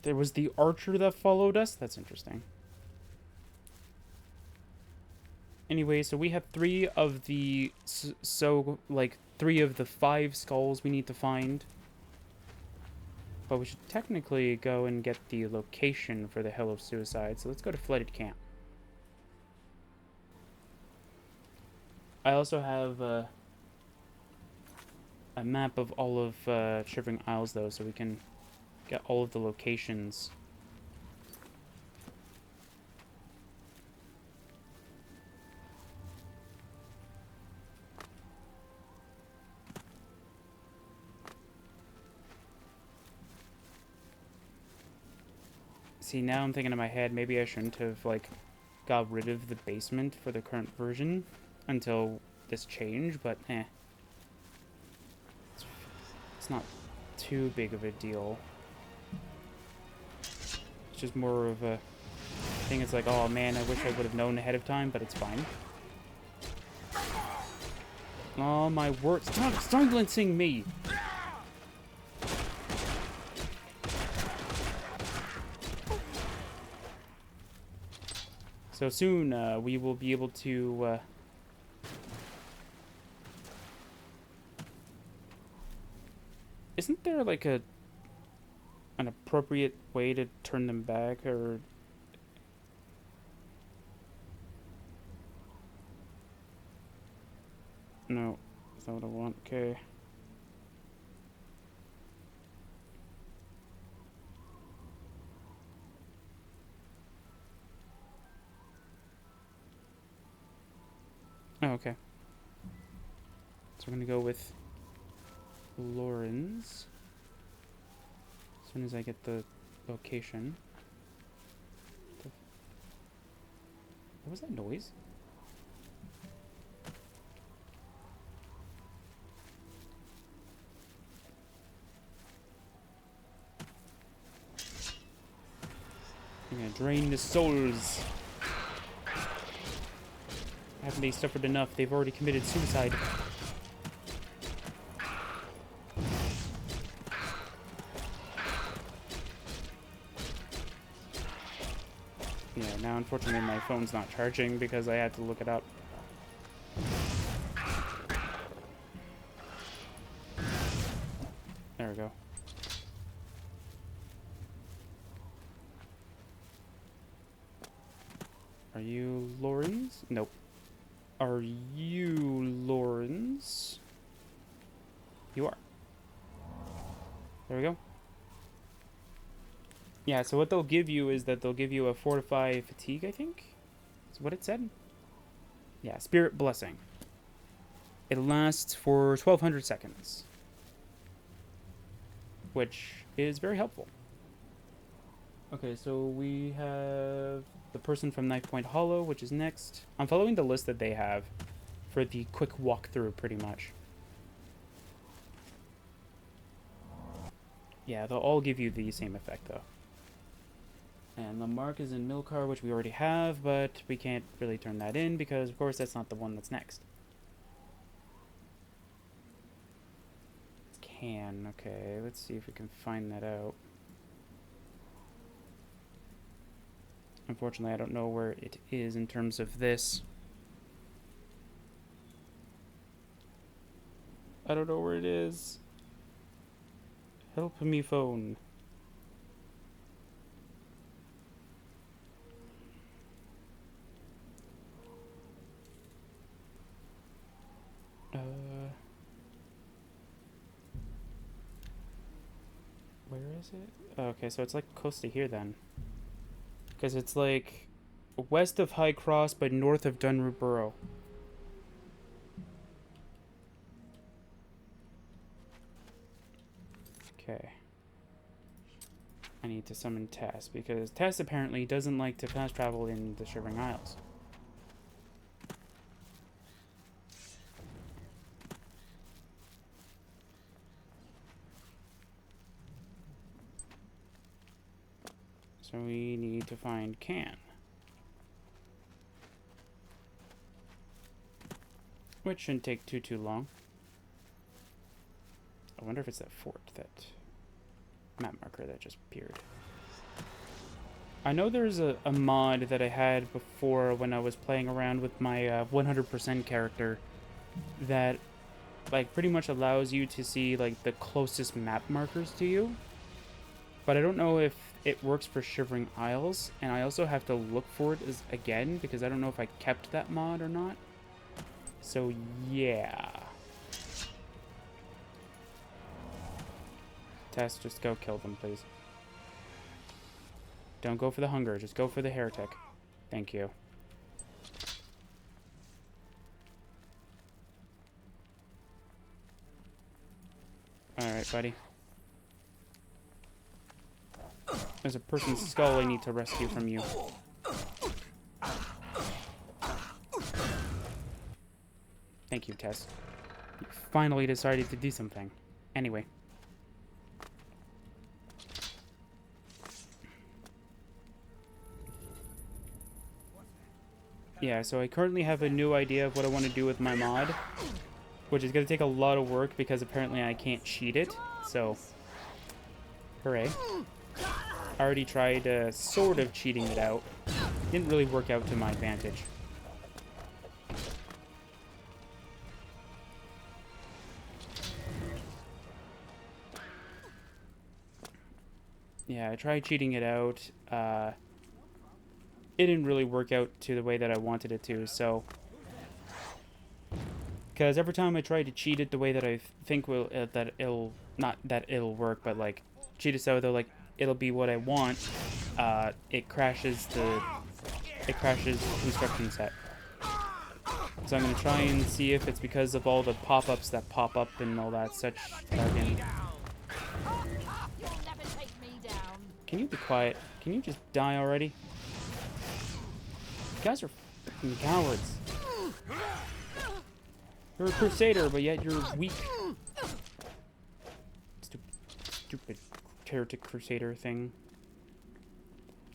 [SPEAKER 1] There was the archer that followed us? That's interesting. Anyway, so we have 3 of the... like, 3 of the 5 skulls we need to find. But we should technically go and get the location for the Hill of Suicide. So let's go to Flooded Camp. I also have a map of all of Shivering Isles, though, so we can get all of the locations. See, now I'm thinking in my head, maybe I shouldn't have, like, got rid of the basement for the current version until this change, but eh. It's not too big of a deal. It's just more of a thing. It's like, oh man, I wish I would have known ahead of time, but it's fine. Oh my word, stop silencing me! So soon, we will be able to, isn't there, like, an appropriate way to turn them back, or... No, that's not what I want. Okay. Oh, okay. So we're gonna go with Lauren's. As soon as I get the location. What was that noise? I'm gonna drain the souls. Haven't they suffered enough? They've already committed suicide. Yeah, now unfortunately my phone's not charging because I had to look it up. There we go. Are you Lauren's? Nope. Are you Lauren's? You are. There we go. Yeah, so what they'll give you is that they'll give you a Fortify Fatigue, I think? Is what it said? Yeah, Spirit Blessing. It lasts for 1200 seconds. Which is very helpful. Okay, so we have the person from Knife Point Hollow, which is next. I'm following the list that they have for the quick walkthrough, pretty much. Yeah, they'll all give you the same effect, though. And Lamarck is in Milcar, which we already have, but we can't really turn that in because, of course, that's not the one that's next. Can. Okay, let's see if we can find that out. Unfortunately, I don't know where it is in terms of this. I don't know where it is. Help me, phone. Where is it? Okay, so it's like close to here then. Because it's like west of High Cross but north of Dunroot Burrow. Okay. I need to summon Tess because Tess apparently doesn't like to fast travel in the Shivering Isles. So we need to find Can. Which shouldn't take too long. I wonder if it's that fort, that map marker that just appeared. I know there's a mod that I had before when I was playing around with my 100% character that like pretty much allows you to see like the closest map markers to you. But I don't know if it works for Shivering Isles, and I also have to look for it again because I don't know if I kept that mod or not. So yeah. Tess, just go kill them, please. Don't go for the hunger, just go for the heretic. Thank you. Alright, buddy. There's a person's skull I need to rescue from you. Thank you, Tess. You finally decided to do something. Anyway. Yeah, so I currently have a new idea of what I want to do with my mod, which is going to take a lot of work because apparently I can't cheat it, so hooray. I already tried sort of cheating it out. Didn't really work out to my advantage. Yeah, I tried cheating it out. It didn't really work out to the way that I wanted it to, so... Because every time I try to cheat it the way that I think will, that it'll... Not that it'll work, but like, cheat it so though, like, it'll be what I want, it crashes the construction set. So I'm gonna try and see if it's because of all the pop-ups that pop up and all that such jargon. Can you be quiet? Can you just die already? You guys are fucking cowards. You're a crusader, but yet you're weak. Stupid heretic crusader thing.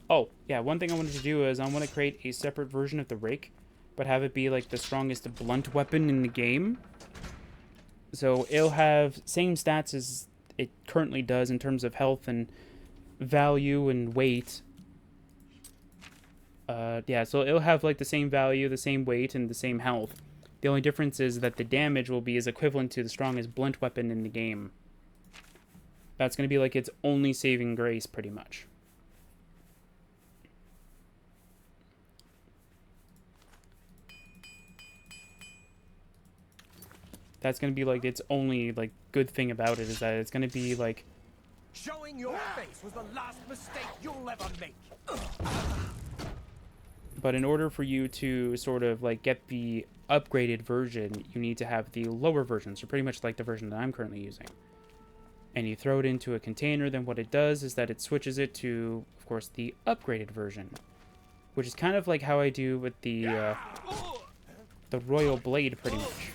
[SPEAKER 1] Oh, yeah, one thing I wanted to do is I want to create a separate version of the rake, but have it be like the strongest blunt weapon in the game. So it'll have same stats as it currently does in terms of health and value and weight. Yeah, so it'll have like the same value, the same weight, and the same health. The only difference is that the damage will be as equivalent to the strongest blunt weapon in the game. That's going to be like its only saving grace, pretty much. That's going to be like its only like good thing about it is that it's going to be like
[SPEAKER 8] Showing your face was the last mistake you'll ever make.
[SPEAKER 1] But in order for you to sort of like get the upgraded version, you need to have the lower version, so pretty much like the version that I'm currently using. And you throw it into a container, then what it does is that it switches it to, of course, the upgraded version, which is kind of like how I do with the Royal Blade, pretty much.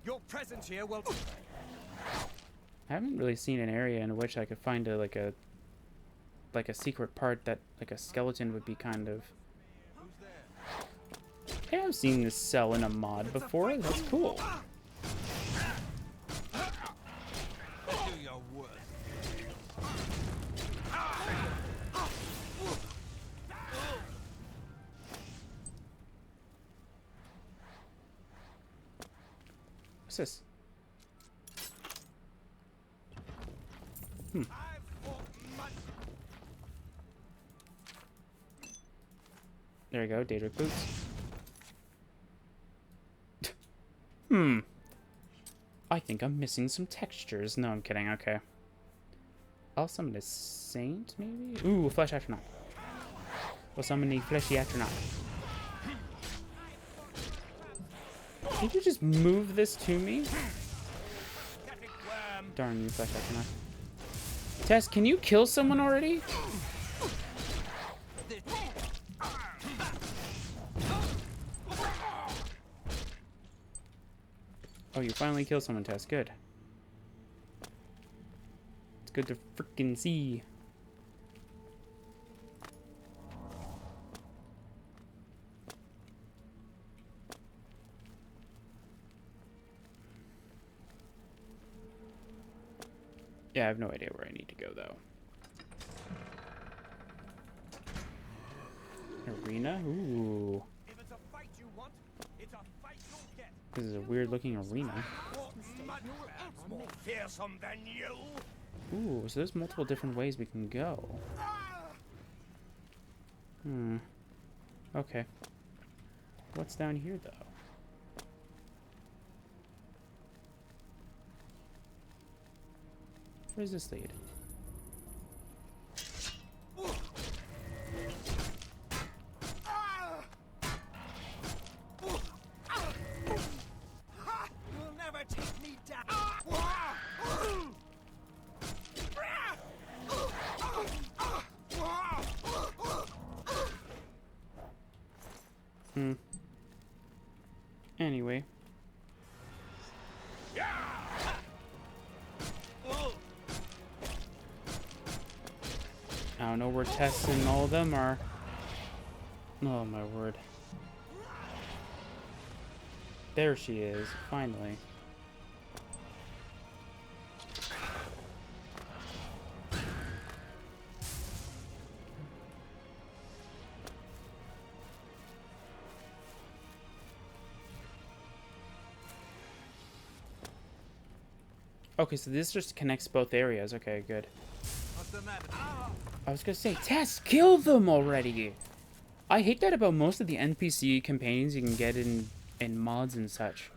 [SPEAKER 8] Your presence here will...
[SPEAKER 1] I haven't really seen an area in which I could find a secret part that like a skeleton would be kind of. Yeah, I've seen this cell in a mod before. That's cool. What's this? There we go, Daedric boots. I think I'm missing some textures. No, I'm kidding. Okay. I'll summon a saint, maybe? Ooh, a flesh astronaut. We'll summon a fleshy astronaut. Did you just move this to me? Darn you, flesh astronaut. Tess, can you kill someone already? Oh, you finally killed someone, Tess. Good. It's good to frickin' see. Yeah, I have no idea where I need to go, though. Arena? Ooh.
[SPEAKER 8] If it's a fight you want, it's a fight you'll get.
[SPEAKER 1] This is a weird-looking arena.
[SPEAKER 8] More fearsome than you.
[SPEAKER 1] Ooh, so there's multiple different ways we can go. Okay. What's down here, though? Where does this lead?
[SPEAKER 8] You'll never take me down.
[SPEAKER 1] Anyway. I don't know where Tess and all of them are. Oh my word. There she is, finally. Okay, so this just connects both areas. Okay, good. I was gonna say, Tess, kill them already! I hate that about most of the NPC companions you can get in mods and such.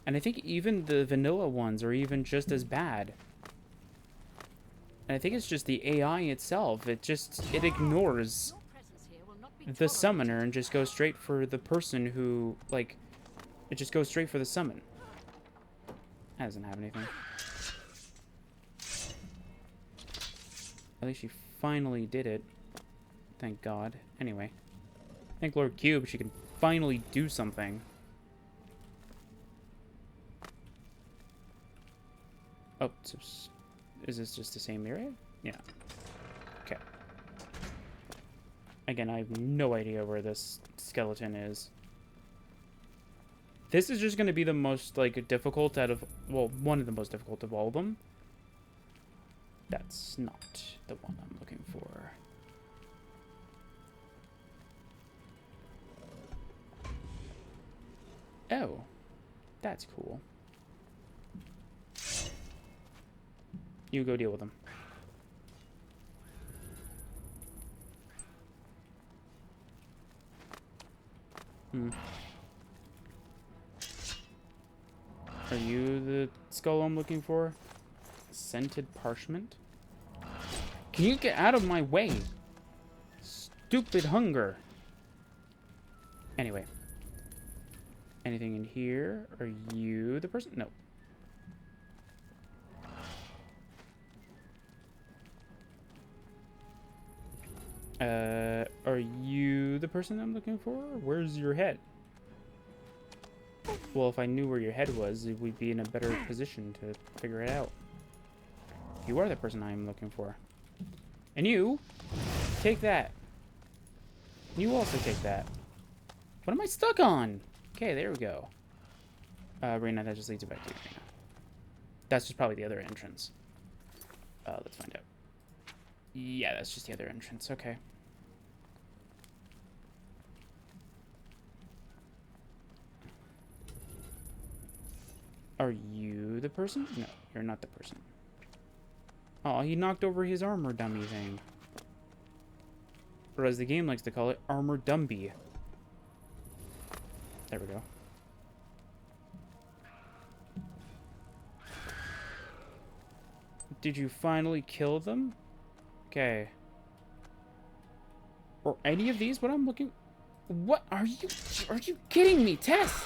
[SPEAKER 1] And I think even the vanilla ones are even just as bad. And I think it's just the AI itself. It ignores the summoner and just goes straight for the person who, like, it just goes straight for the summon. That doesn't have anything. At least she finally did it. Thank God. Anyway. Thank Lord Cube, she can finally do something. Oh, so is this just the same area? Yeah. Okay. Again, I have no idea where this skeleton is. This is just going to be the most, like, difficult out of... Well, one of the most difficult of all of them. That's not the one I'm looking for. Oh. That's cool. You go deal with them. Are you the skull I'm looking for? Scented parchment? Can you get out of my way? Stupid hunger. Anyway. Anything in here? Are you the person? No. Are you the person I'm looking for? Where's your head? Well, if I knew where your head was, we'd be in a better position to figure it out. You are the person I am looking for. And you, take that. You also take that. What am I stuck on? Okay, there we go. Reyna, that just leads it back to you, Reyna. That's just probably the other entrance. Let's find out. Yeah, that's just the other entrance. Okay. Are you the person? No, you're not the person. Oh, he knocked over his armor dummy thing. Or as the game likes to call it, armor dumby. There we go. Did you finally kill them? Okay. Or any of these? What I'm looking... What? Are you kidding me, Tess?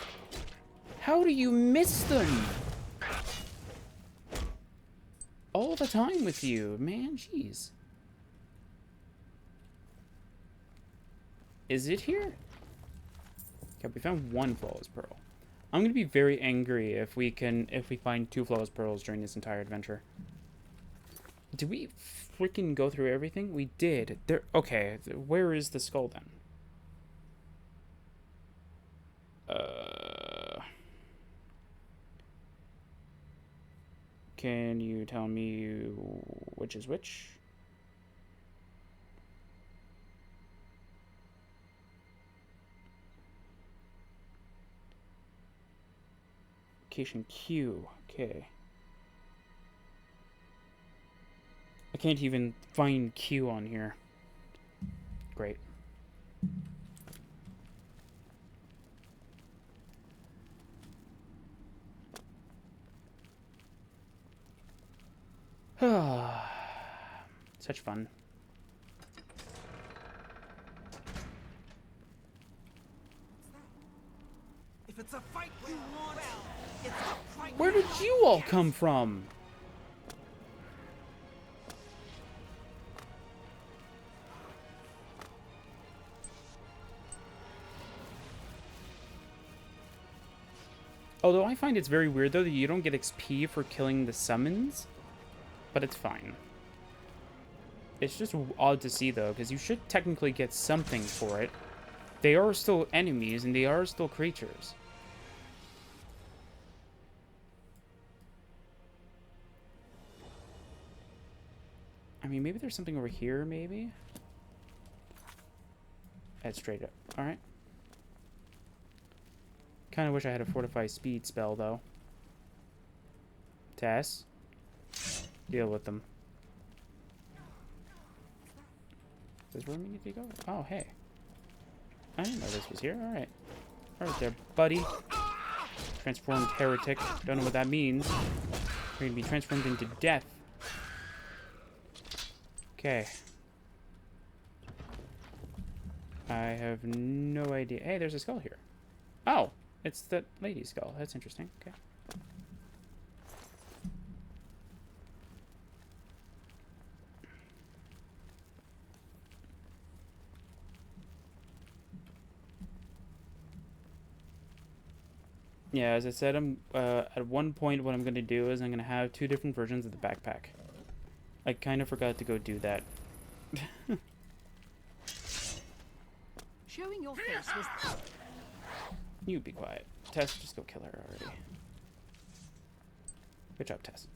[SPEAKER 1] How do you miss them? All the time with you, man. Jeez. Is it here? Okay, we found one flawless pearl. I'm gonna be very angry if we find 2 flawless pearls during this entire adventure. Did we freaking go through everything? We did. There. Okay, where is the skull then? Can you tell me which is which? Location Q. Okay. I can't even find Q on here. Great. Such fun.
[SPEAKER 2] If it's a fight you want, it's a fight.
[SPEAKER 1] Where did you all come from? Although I find it's very weird, though, that you don't get XP for killing the summons. But it's fine. It's just odd to see, though, because you should technically get something for it. They are still enemies, and they are still creatures. I mean, maybe there's something over here, maybe? Head straight up. Alright. Kind of wish I had a fortify speed spell, though. Tess. Deal with them. Is this where we need to go? Oh, hey. I didn't know this was here. Alright. Alright there, buddy. Transformed heretic. Don't know what that means. You're gonna be transformed into death. Okay. I have no idea. Hey, there's a skull here. Oh! It's the lady skull. That's interesting. Okay. Yeah, as I said, at one point what I'm going to do is I'm going to have 2 different versions of the backpack. I kind of forgot to go do that.
[SPEAKER 5] Showing your face was...
[SPEAKER 1] You be quiet. Tess, just go kill her already. Good job, Tess.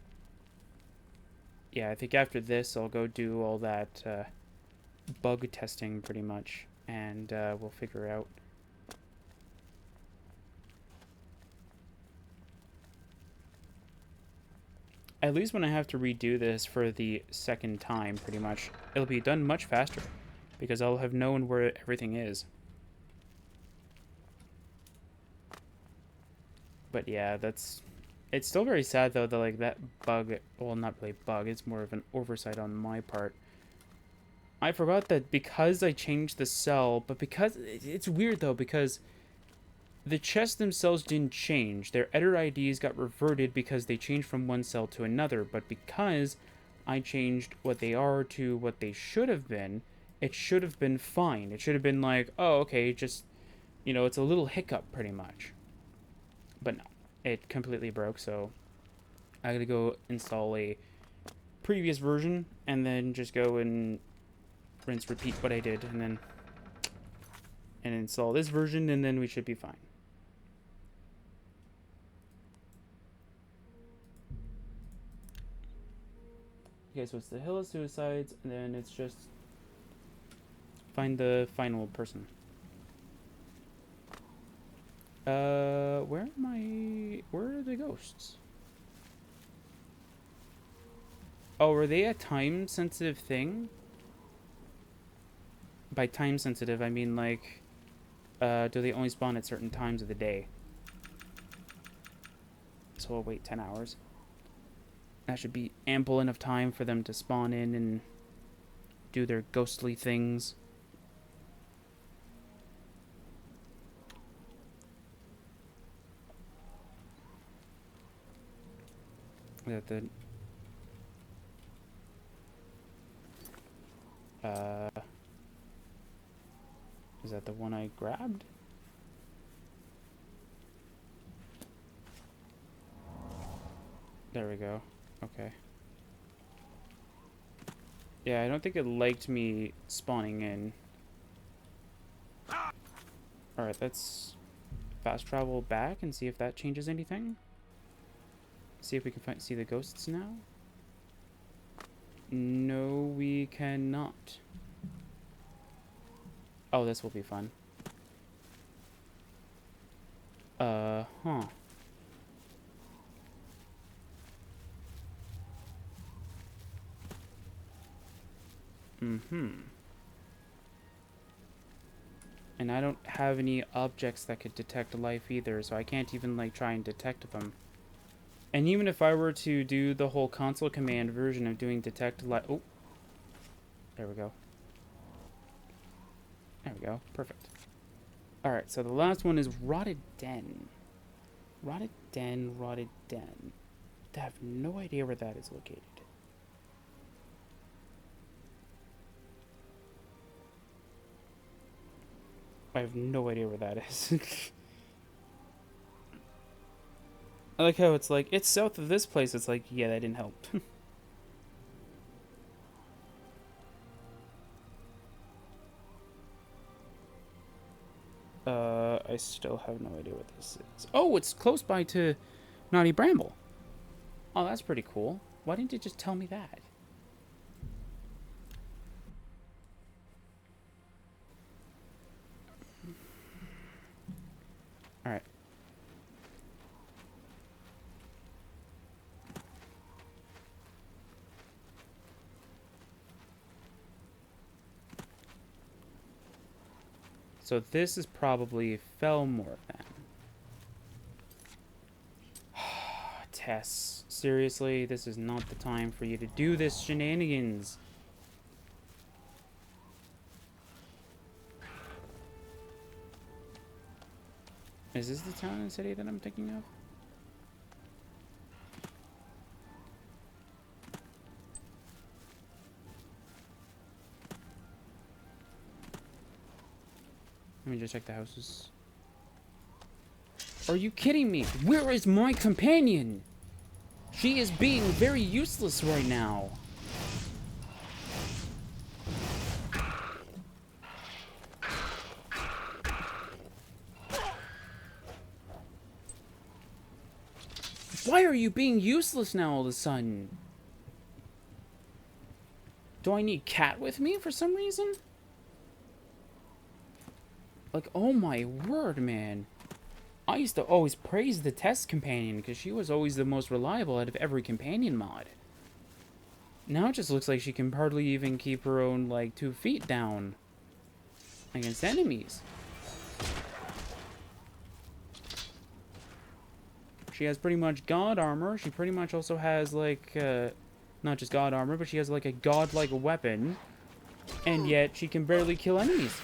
[SPEAKER 1] Yeah, I think after this I'll go do all that bug testing pretty much, and we'll figure out. At least when I have to redo this for the second time, pretty much, it'll be done much faster, because I'll have known where everything is. But yeah, that's It's still very sad, though, that, like, that bug... Well, not really bug. It's more of an oversight on my part. I forgot that because I changed the cell, but because... It's weird, though, because the chests themselves didn't change. Their editor IDs got reverted because they changed from one cell to another, but because I changed what they are to what they should have been, it should have been fine. It should have been like, oh, okay, just, you know, it's a little hiccup, pretty much. But no, it completely broke, so I gotta go install a previous version, and then just go and rinse, repeat what I did, and then install this version, and then we should be fine. Okay, so it's the Hill of Suicides, and then it's just find the final person. Where are the ghosts? Oh, are they a time-sensitive thing? By time-sensitive, I mean, like, do they only spawn at certain times of the day? So we'll wait 10 hours. That should be ample enough time for them to spawn in and do their ghostly things. Is that the one I grabbed? There we go. Okay. Yeah, I don't think it liked me spawning in. Alright, let's fast travel back and see if that changes anything. See if we can see the ghosts now. No, we cannot. Oh, this will be fun. Huh. And I don't have any objects that could detect life either, so I can't even, like, try and detect them. And even if I were to do the whole console command version of doing detect life... Oh! There we go. There we go. Perfect. Alright, so the last one is Rotted Den. Rotted Den, Rotted Den. I have no idea where that is located. I have no idea where that is. I like how it's like, it's south of this place. It's like, yeah, that didn't help. I still have no idea what this is. Oh, it's close by to Naughty Bramble. Oh, that's pretty cool. Why didn't you just tell me that? Alright. So this is probably Felmore then. Tess, seriously, this is not the time for you to do this shenanigans. Is this the town and city that I'm thinking of? Let me just check the houses. Are you kidding me? Where is my companion? She is being very useless right now. Why are you being useless now all of a sudden? Do I need Cat with me for some reason? Like, oh my word, man. I used to always praise the Test companion because she was always the most reliable out of every companion mod. Now it just looks like she can hardly even keep her own, like, 2 feet down against enemies. She has pretty much god armor. She pretty much also has, like, not just god armor, but she has, like, a god-like weapon. And yet, she can barely kill enemies.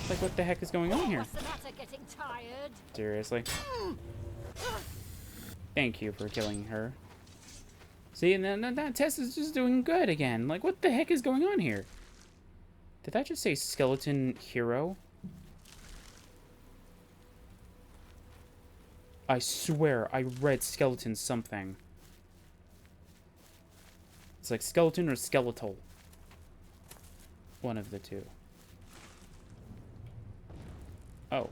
[SPEAKER 1] Like, what the heck is going on here?
[SPEAKER 7] What's the matter, getting tired?
[SPEAKER 1] Seriously. Thank you for killing her. See, and then that Tess is just doing good again. Like, what the heck is going on here? Did that just say skeleton hero? I swear I read skeleton something. It's like skeleton or skeletal. One of the two. Oh.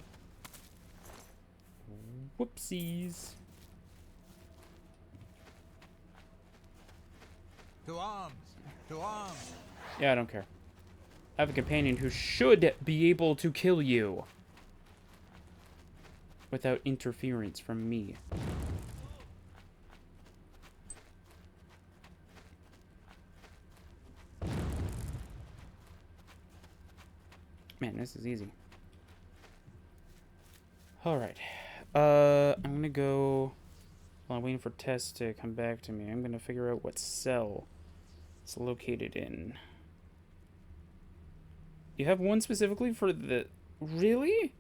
[SPEAKER 1] Whoopsies.
[SPEAKER 4] To arms! To arms!
[SPEAKER 1] Yeah, I don't care. I have a companion who should be able to kill you. Without interference from me. Man, this is easy. Alright. I'm gonna go... While I'm waiting for Tess to come back to me, I'm gonna figure out what cell it's located in. You have one specifically for the... Really?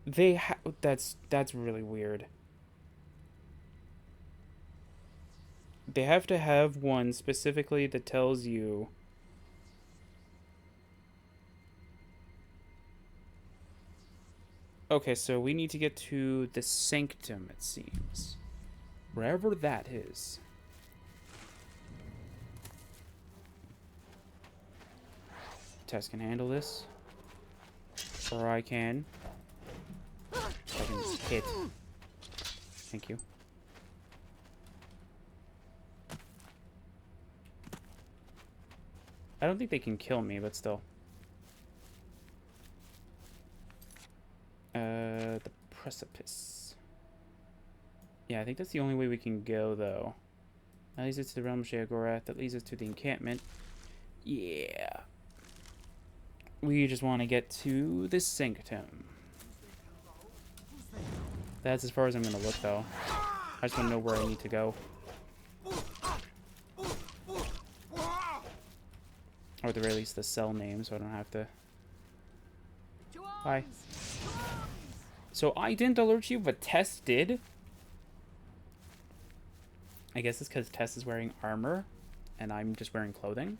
[SPEAKER 1] They that's really weird. They have to have one specifically that tells you... Okay, so we need to get to the Sanctum, it seems. Wherever that is. Tess can handle this. Or I can. I can just hit. Thank you. I don't think they can kill me, but still. The precipice. Yeah, I think that's the only way we can go, though. That leads us to the realm of Sheogorath. That leads us to the encampment. Yeah. We just want to get to the Sanctum. That's as far as I'm going to look, though. I just want to know where I need to go. Or at the very least, the cell name, so I don't have to... Hi. So I didn't alert you, but Tess did. I guess it's because Tess is wearing armor, and I'm just wearing clothing.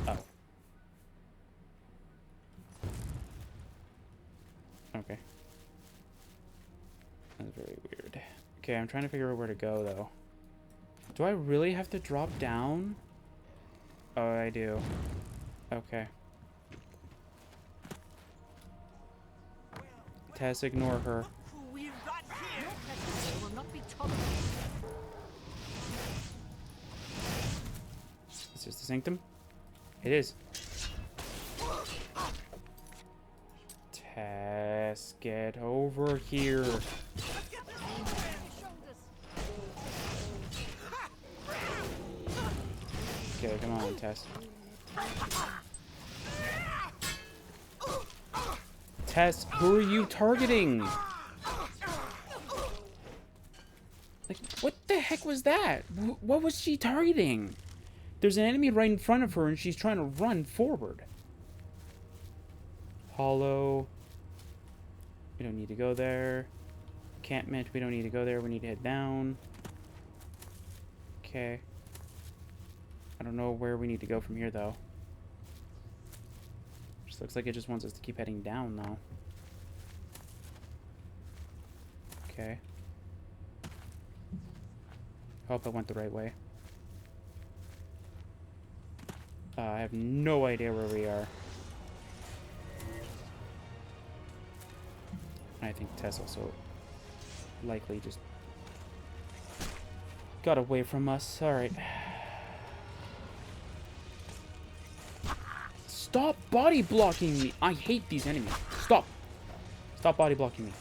[SPEAKER 1] Oh. Okay. That's very weird. Okay, I'm trying to figure out where to go, though. Do I really have to drop down? Oh, I do. Okay. Tess, ignore her. Is this the Sanctum? It is. Tess, get over here. Okay, come on, Tess. Tess, who are you targeting? Like, what the heck was that? What was she targeting? There's an enemy right in front of her and she's trying to run forward. Hollow. We don't need to go there. Encampment, we don't need to go there. We need to head down. Okay. I don't know where we need to go from here, though. Just looks like it just wants us to keep heading down, though. Okay. Hope I went the right way. I have no idea where we are. I think Tess also likely just got away from us. Alright. Stop body blocking me! I hate these enemies. Stop! Stop body blocking me.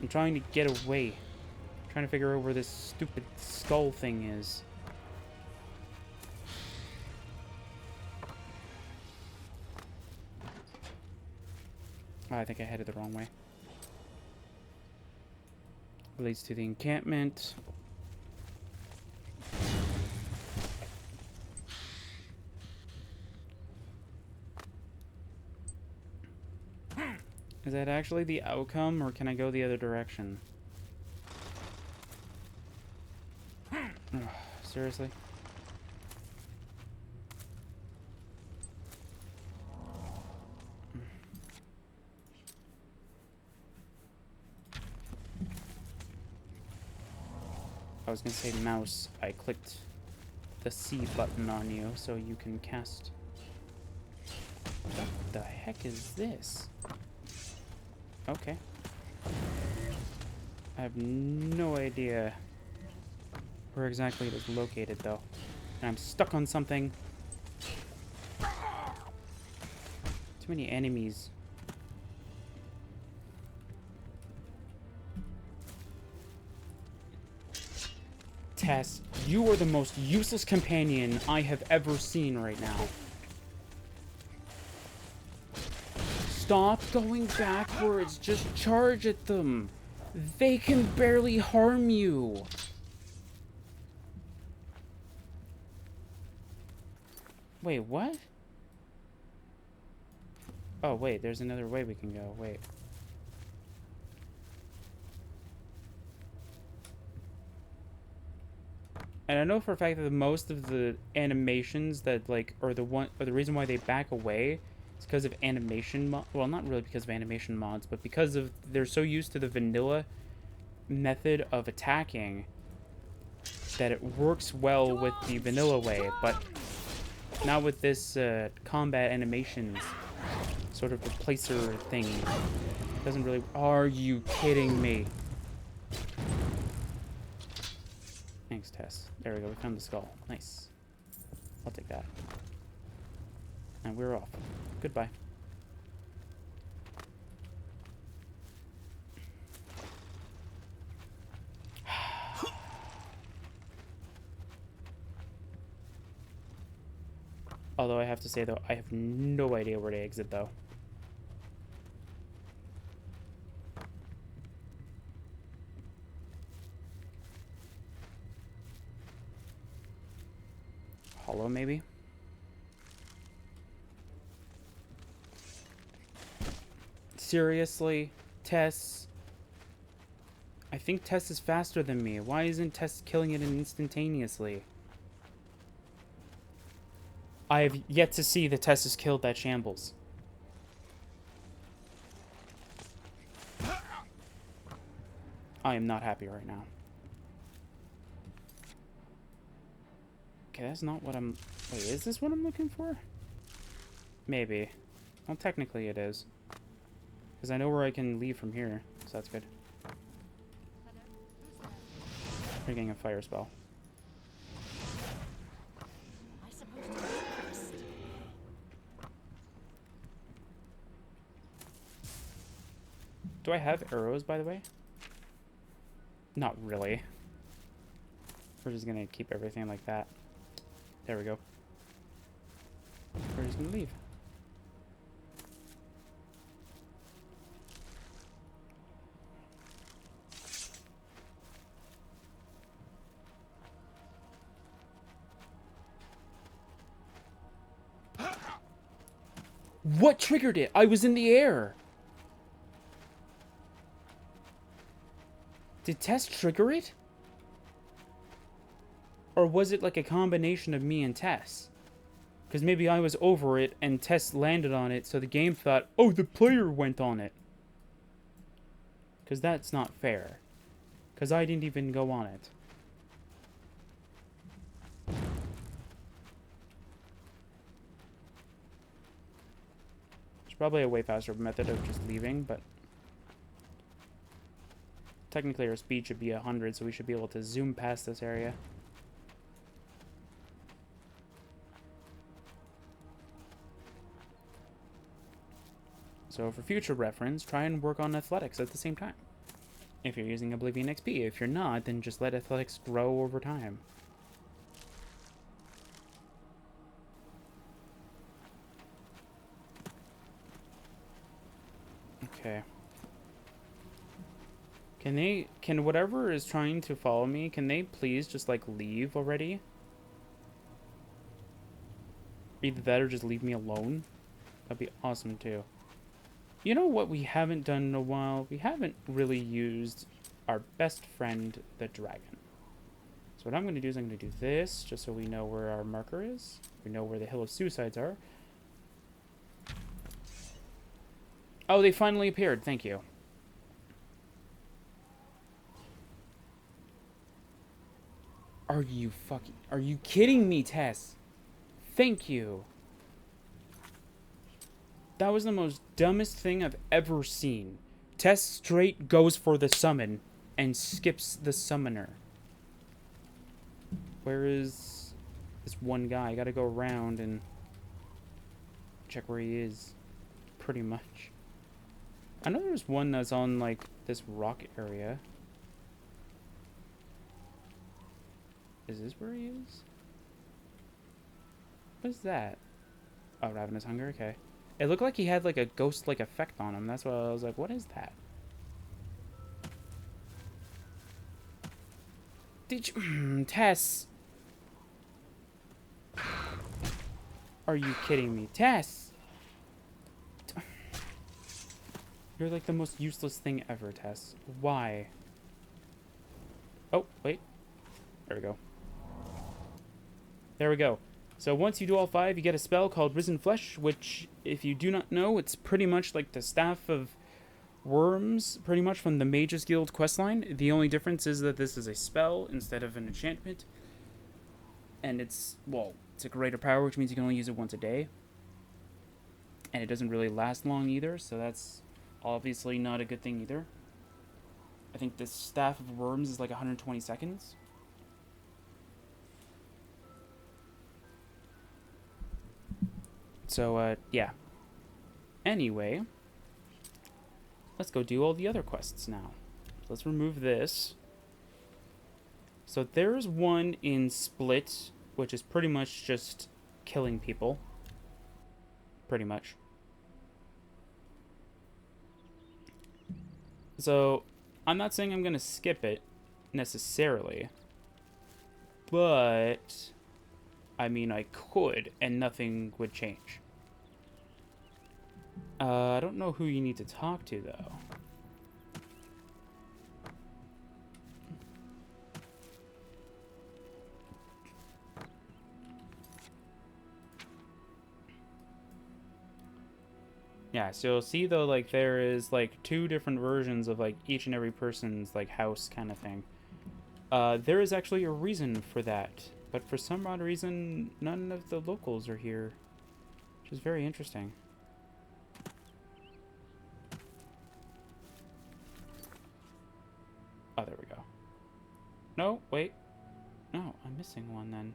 [SPEAKER 1] I'm trying to get away. I'm trying to figure out where this stupid skull thing is. Oh, I think I headed the wrong way. Leads to the encampment. Is that actually the outcome, or can I go the other direction? Ugh, seriously? I was gonna say mouse. I clicked the C button on you so you can cast. What the heck is this? Okay. I have no idea where exactly it is located, though. And I'm stuck on something. Too many enemies. Tess, you are the most useless companion I have ever seen right now. Stop going backwards. Just charge at them. They can barely harm you. Wait, what? Oh, wait, there's another way we can go. Wait. And I know for a fact that most of the animations that, like, or the reason why they back away is because of animation well, not really because of animation mods, but because of they're so used to the vanilla method of attacking that it works well with the vanilla way, but not with this combat animations sort of replacer thing. It doesn't really. Are you kidding me? Thanks, Tess. There we go. We found the skull. Nice. I'll take that. And we're off. Goodbye. Although I have to say, though, I have no idea where to exit, though. Hollow, maybe? Seriously? Tess? I think Tess is faster than me. Why isn't Tess killing it instantaneously? I have yet to see that Tess has killed that shambles. I am not happy right now. Okay, that's not what I'm... Wait, is this what I'm looking for? Maybe. Well, technically it is. Because I know where I can leave from here, so that's good. We're getting a fire spell. Do I have arrows, by the way? Not really. We're just gonna keep everything like that. There we go. We're just gonna leave. What triggered it? I was in the air. Did Tess trigger it? Or was it like a combination of me and Tess? Because maybe I was over it and Tess landed on it, so the game thought, oh, the player went on it. Because that's not fair. Because I didn't even go on it. There's probably a way faster method of just leaving, but... Technically our speed should be 100, so we should be able to zoom past this area. So for future reference, try and work on athletics at the same time. If you're using Oblivion XP. If you're not, then just let athletics grow over time. Okay. Can whatever is trying to follow me, can they please just, like, leave already? Either that or just leave me alone. That'd be awesome, too. You know what we haven't done in a while? We haven't really used our best friend, the dragon. So what I'm going to do is I'm going to do this, just so we know where our marker is. We know where the Hill of Suicides are. Oh, they finally appeared. Thank you. Are you kidding me, Tess? Thank you. That was the most dumbest thing I've ever seen. Tess straight goes for the summon and skips the summoner. Where is this one guy? I gotta go around and check where he is. Pretty much. I know there's one that's on, like, this rock area. Is this where he is? What is that? Oh, Ravenous Hunger, okay. It looked like he had, like, a ghost-like effect on him. That's why I was like, what is that? Did you... Tess! Are you kidding me? Tess! You're, like, the most useless thing ever, Tess. Why? Oh, wait. There we go. There we go. So once you do all 5, you get a spell called Risen Flesh, which, if you do not know, it's pretty much like the Staff of Worms, pretty much from the Mages Guild questline. The only difference is that this is a spell instead of an enchantment. And it's, well, it's a greater power, which means you can only use it once a day. And it doesn't really last long either, so that's obviously not a good thing either. I think the Staff of Worms is like 120 seconds. So, yeah. Anyway, let's go do all the other quests now. Let's remove this. So there's one in Split, which is pretty much just killing people. Pretty much. So, I'm not saying I'm going to skip it, necessarily. But... I mean, I could, and nothing would change. I don't know who you need to talk to, though. Yeah, so you'll see, though, like, there is, like, 2 different versions of, like, each and every person's, like, house kind of thing. There is actually a reason for that. But for some odd reason, none of the locals are here. Which is very interesting. Oh, there we go. No, wait. No, I'm missing one then.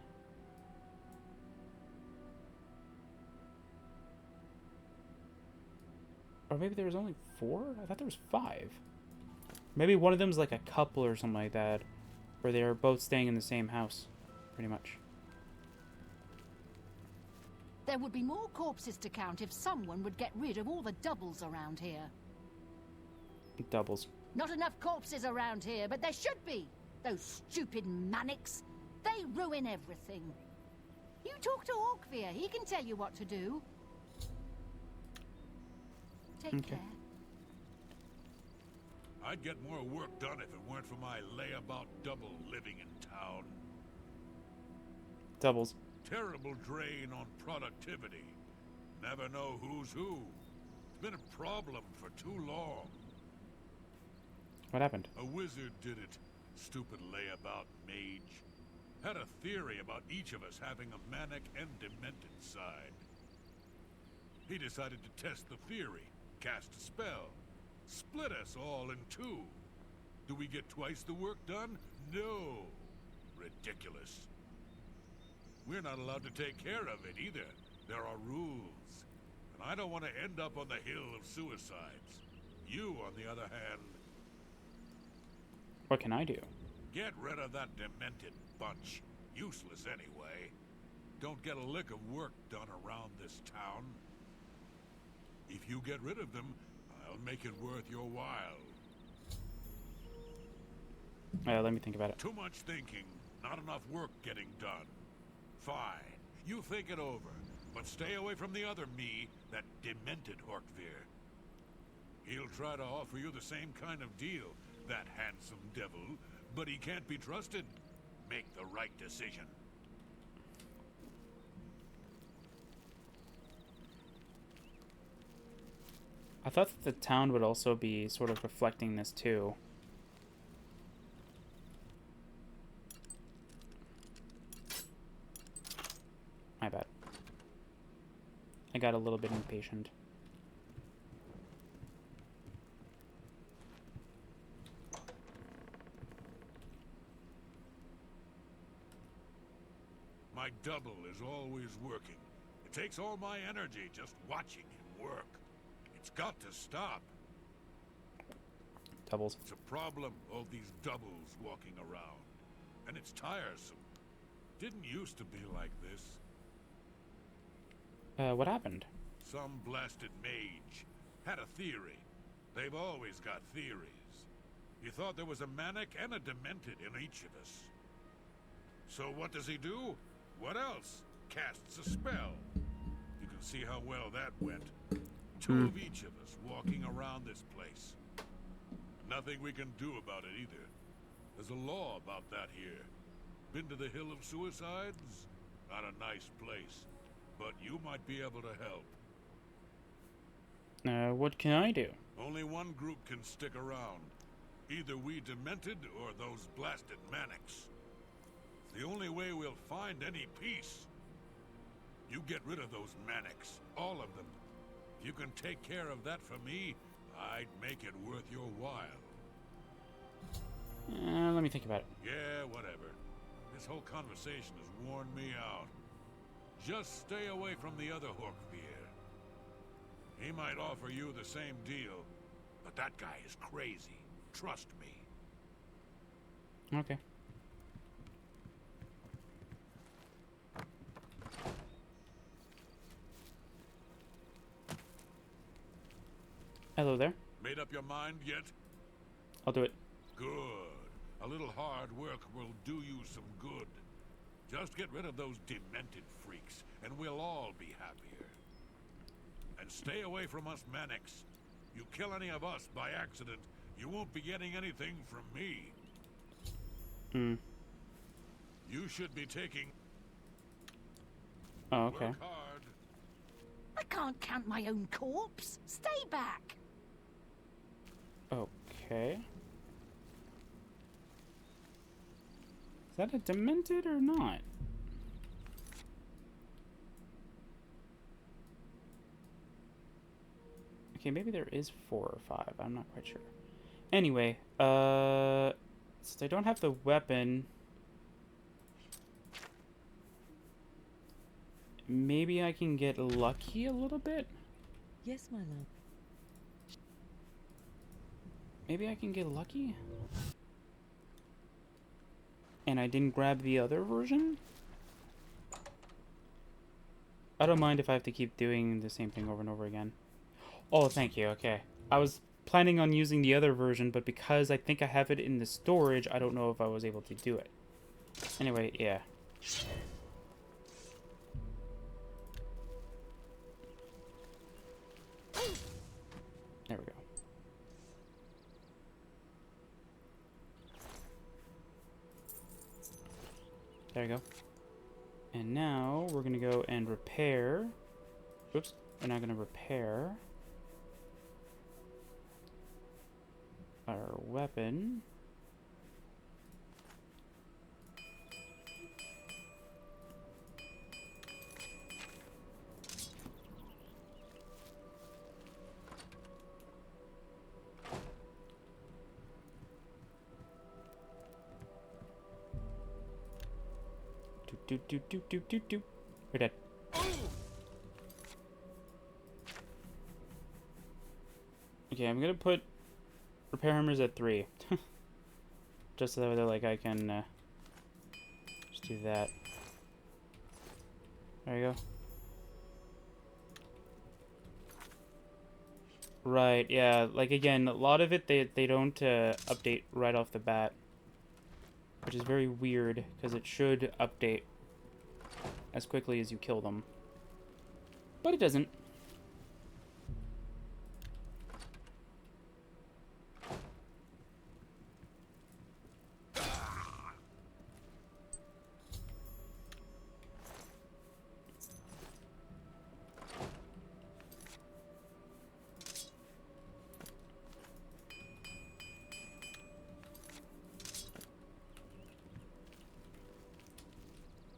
[SPEAKER 1] Or maybe there was only 4? I thought there was 5. Maybe one of them is like a couple or something like that. Where they're both staying in the same house. Pretty much.
[SPEAKER 7] There would be more corpses to count if someone would get rid of all the doubles around here.
[SPEAKER 1] Doubles.
[SPEAKER 7] Not enough corpses around here, but there should be. Those stupid manics. They ruin everything. You talk to Orkvir. He can tell you what to do. Take care.
[SPEAKER 4] I'd get more work done if it weren't for my layabout double living in town.
[SPEAKER 1] Doubles.
[SPEAKER 4] Terrible drain on productivity. Never know who's who. It's been a problem for too long.
[SPEAKER 1] What happened?
[SPEAKER 4] A wizard did it. Stupid layabout mage. Had a theory about each of us having a manic and demented side. He decided to test the theory, cast a spell, split us all in 2. Do we get twice the work done? No. Ridiculous. We're not allowed to take care of it either. There are rules. And I don't want to end up on the Hill of Suicides. You, on the other hand...
[SPEAKER 1] What can I do?
[SPEAKER 4] Get rid of that demented bunch. Useless anyway. Don't get a lick of work done around this town. If you get rid of them, I'll make it worth your while.
[SPEAKER 1] Let me think about it.
[SPEAKER 4] Too much thinking, not enough work getting done. Fine, you think it over, but stay away from the other me, that demented Horkvir. He'll try to offer you the same kind of deal, that handsome devil, but he can't be trusted. Make the right decision.
[SPEAKER 1] I thought that the town would also be sort of reflecting this too. My bad. I got a little bit impatient.
[SPEAKER 4] My double is always working. It takes all my energy just watching him work. It's got to stop.
[SPEAKER 1] Doubles.
[SPEAKER 4] It's a problem, all these doubles walking around. And it's tiresome. Didn't used to be like this.
[SPEAKER 1] What happened?
[SPEAKER 4] Some blasted mage had a theory. They've always got theories. He thought there was a manic and a demented in each of us. So what does he do? What else? Casts a spell. You can see how well that went. Two of each of us walking around this place. Nothing we can do about it either. There's a law about that here. Been to the Hill of Suicides? Not a nice place. But you might be able to help.
[SPEAKER 1] What can I do?
[SPEAKER 4] Only one group can stick around. Either we demented or those blasted manics. It's the only way we'll find any peace. You get rid of those manics, all of them. If you can take care of that for me, I'd make it worth your while.
[SPEAKER 1] Let me think about it.
[SPEAKER 4] Yeah, whatever. This whole conversation has worn me out. Just stay away from the other Horkvir. He might offer you the same deal, but that guy is crazy. Trust me.
[SPEAKER 1] Okay. Hello there.
[SPEAKER 4] Made up your mind yet?
[SPEAKER 1] I'll do it.
[SPEAKER 4] Good. A little hard work will do you some good. Just get rid of those demented freaks, and we'll all be happier. And stay away from us manics. You kill any of us by accident, you won't be getting anything from me. You should be taking...
[SPEAKER 1] Oh, okay.
[SPEAKER 4] Work hard.
[SPEAKER 7] I can't count my own corpse. Stay back.
[SPEAKER 1] Okay. Is that a demented or not? Okay, maybe there is 4 or 5. I'm not quite sure. Anyway, since I don't have the weapon, maybe I can get lucky a little bit?
[SPEAKER 9] Yes, my love.
[SPEAKER 1] Maybe I can get lucky? And I didn't grab the other version? I don't mind if I have to keep doing the same thing over and over again. Oh, thank you, okay. I was planning on using the other version, but because I think I have it in the storage, I don't know if I was able to do it. Anyway, yeah. There we go. There we go. And now we're going to go and repair. Oops. We're not going to repair our weapon. Do. We're dead. Okay, I'm gonna put repair hammers at 3. Just so that way, like, I can just do that. There you go. Right, yeah, like, again, a lot of it, they don't update right off the bat. which is very weird because it should update as quickly as you kill them. But it doesn't.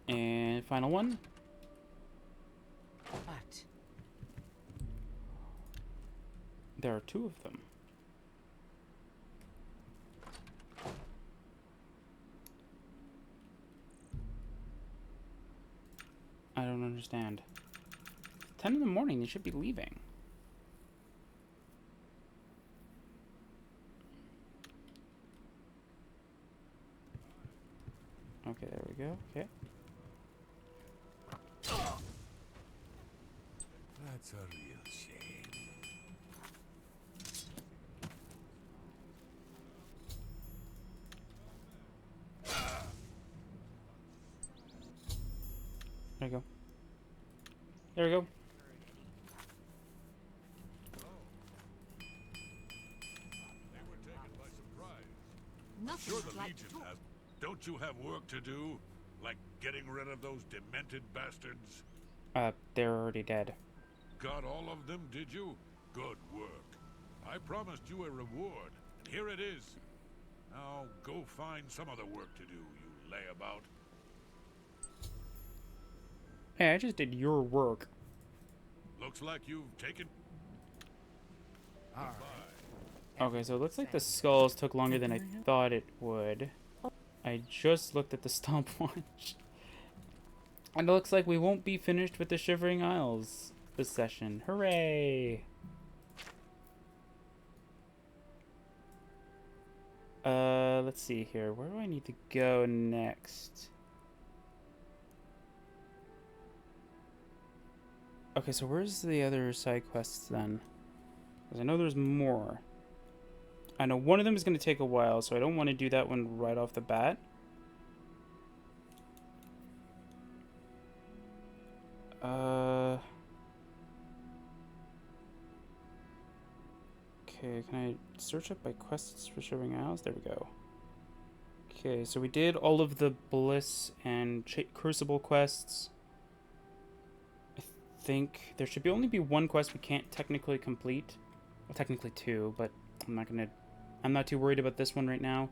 [SPEAKER 1] And final one.
[SPEAKER 5] What?
[SPEAKER 1] There are two of them. I don't understand. 10 in the morning, they should be leaving. Okay, there we go. Okay.
[SPEAKER 4] That's a real shame.
[SPEAKER 1] There you go. There we go.
[SPEAKER 4] They were taken by surprise.
[SPEAKER 5] Nothing
[SPEAKER 4] Sure, the
[SPEAKER 5] like
[SPEAKER 4] Legion
[SPEAKER 5] talk.
[SPEAKER 4] has. Don't you have work to do? Like getting rid of those demented bastards?
[SPEAKER 1] They're already dead.
[SPEAKER 4] Got all of them, did you? Good work. I promised you a reward, and here it is. Now go find some other work to do, you layabout.
[SPEAKER 1] Hey, I just did your work.
[SPEAKER 4] Looks like you've taken...
[SPEAKER 1] Okay, so it looks like the skulls took longer than I thought it would. I just looked at the stopwatch. And it looks like we won't be finished with the Shivering Isles this session. Hooray! Let's see here. Where do I need to go next? Okay, so where's the other side quests then? Because I know there's more. I know one of them is going to take a while, so I don't want to do that one right off the bat. Okay, can I search up by quests for Shivering Isles? There we go. Okay, so we did all of the Bliss and Crucible quests. I think there should only be one quest we can't technically complete. Well, technically two, but I'm not too worried about this one right now.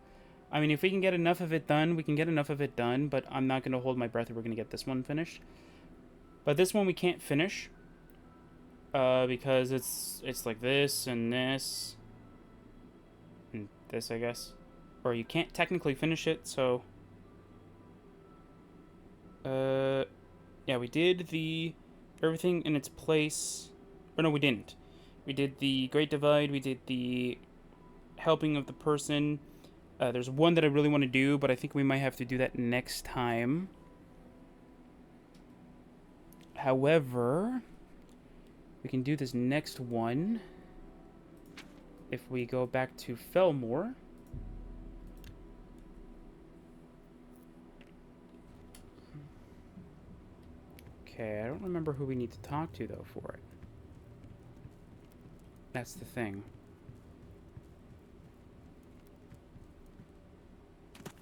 [SPEAKER 1] I mean, if we can get enough of it done, we can get enough of it done, but I'm not going to hold my breath if we're going to get this one finished. But this one we can't finish. Because it's like this and this. And this, I guess. Or you can't technically finish it, so... yeah, we did the... Everything in its place... Or no, we didn't. We did the Great Divide, we did the helping of the person. There's one that I really want to do, but I think we might have to do that next time. However... We can do this next one if we go back to Felmore. Okay, I don't remember who we need to talk to, though, for it. That's the thing.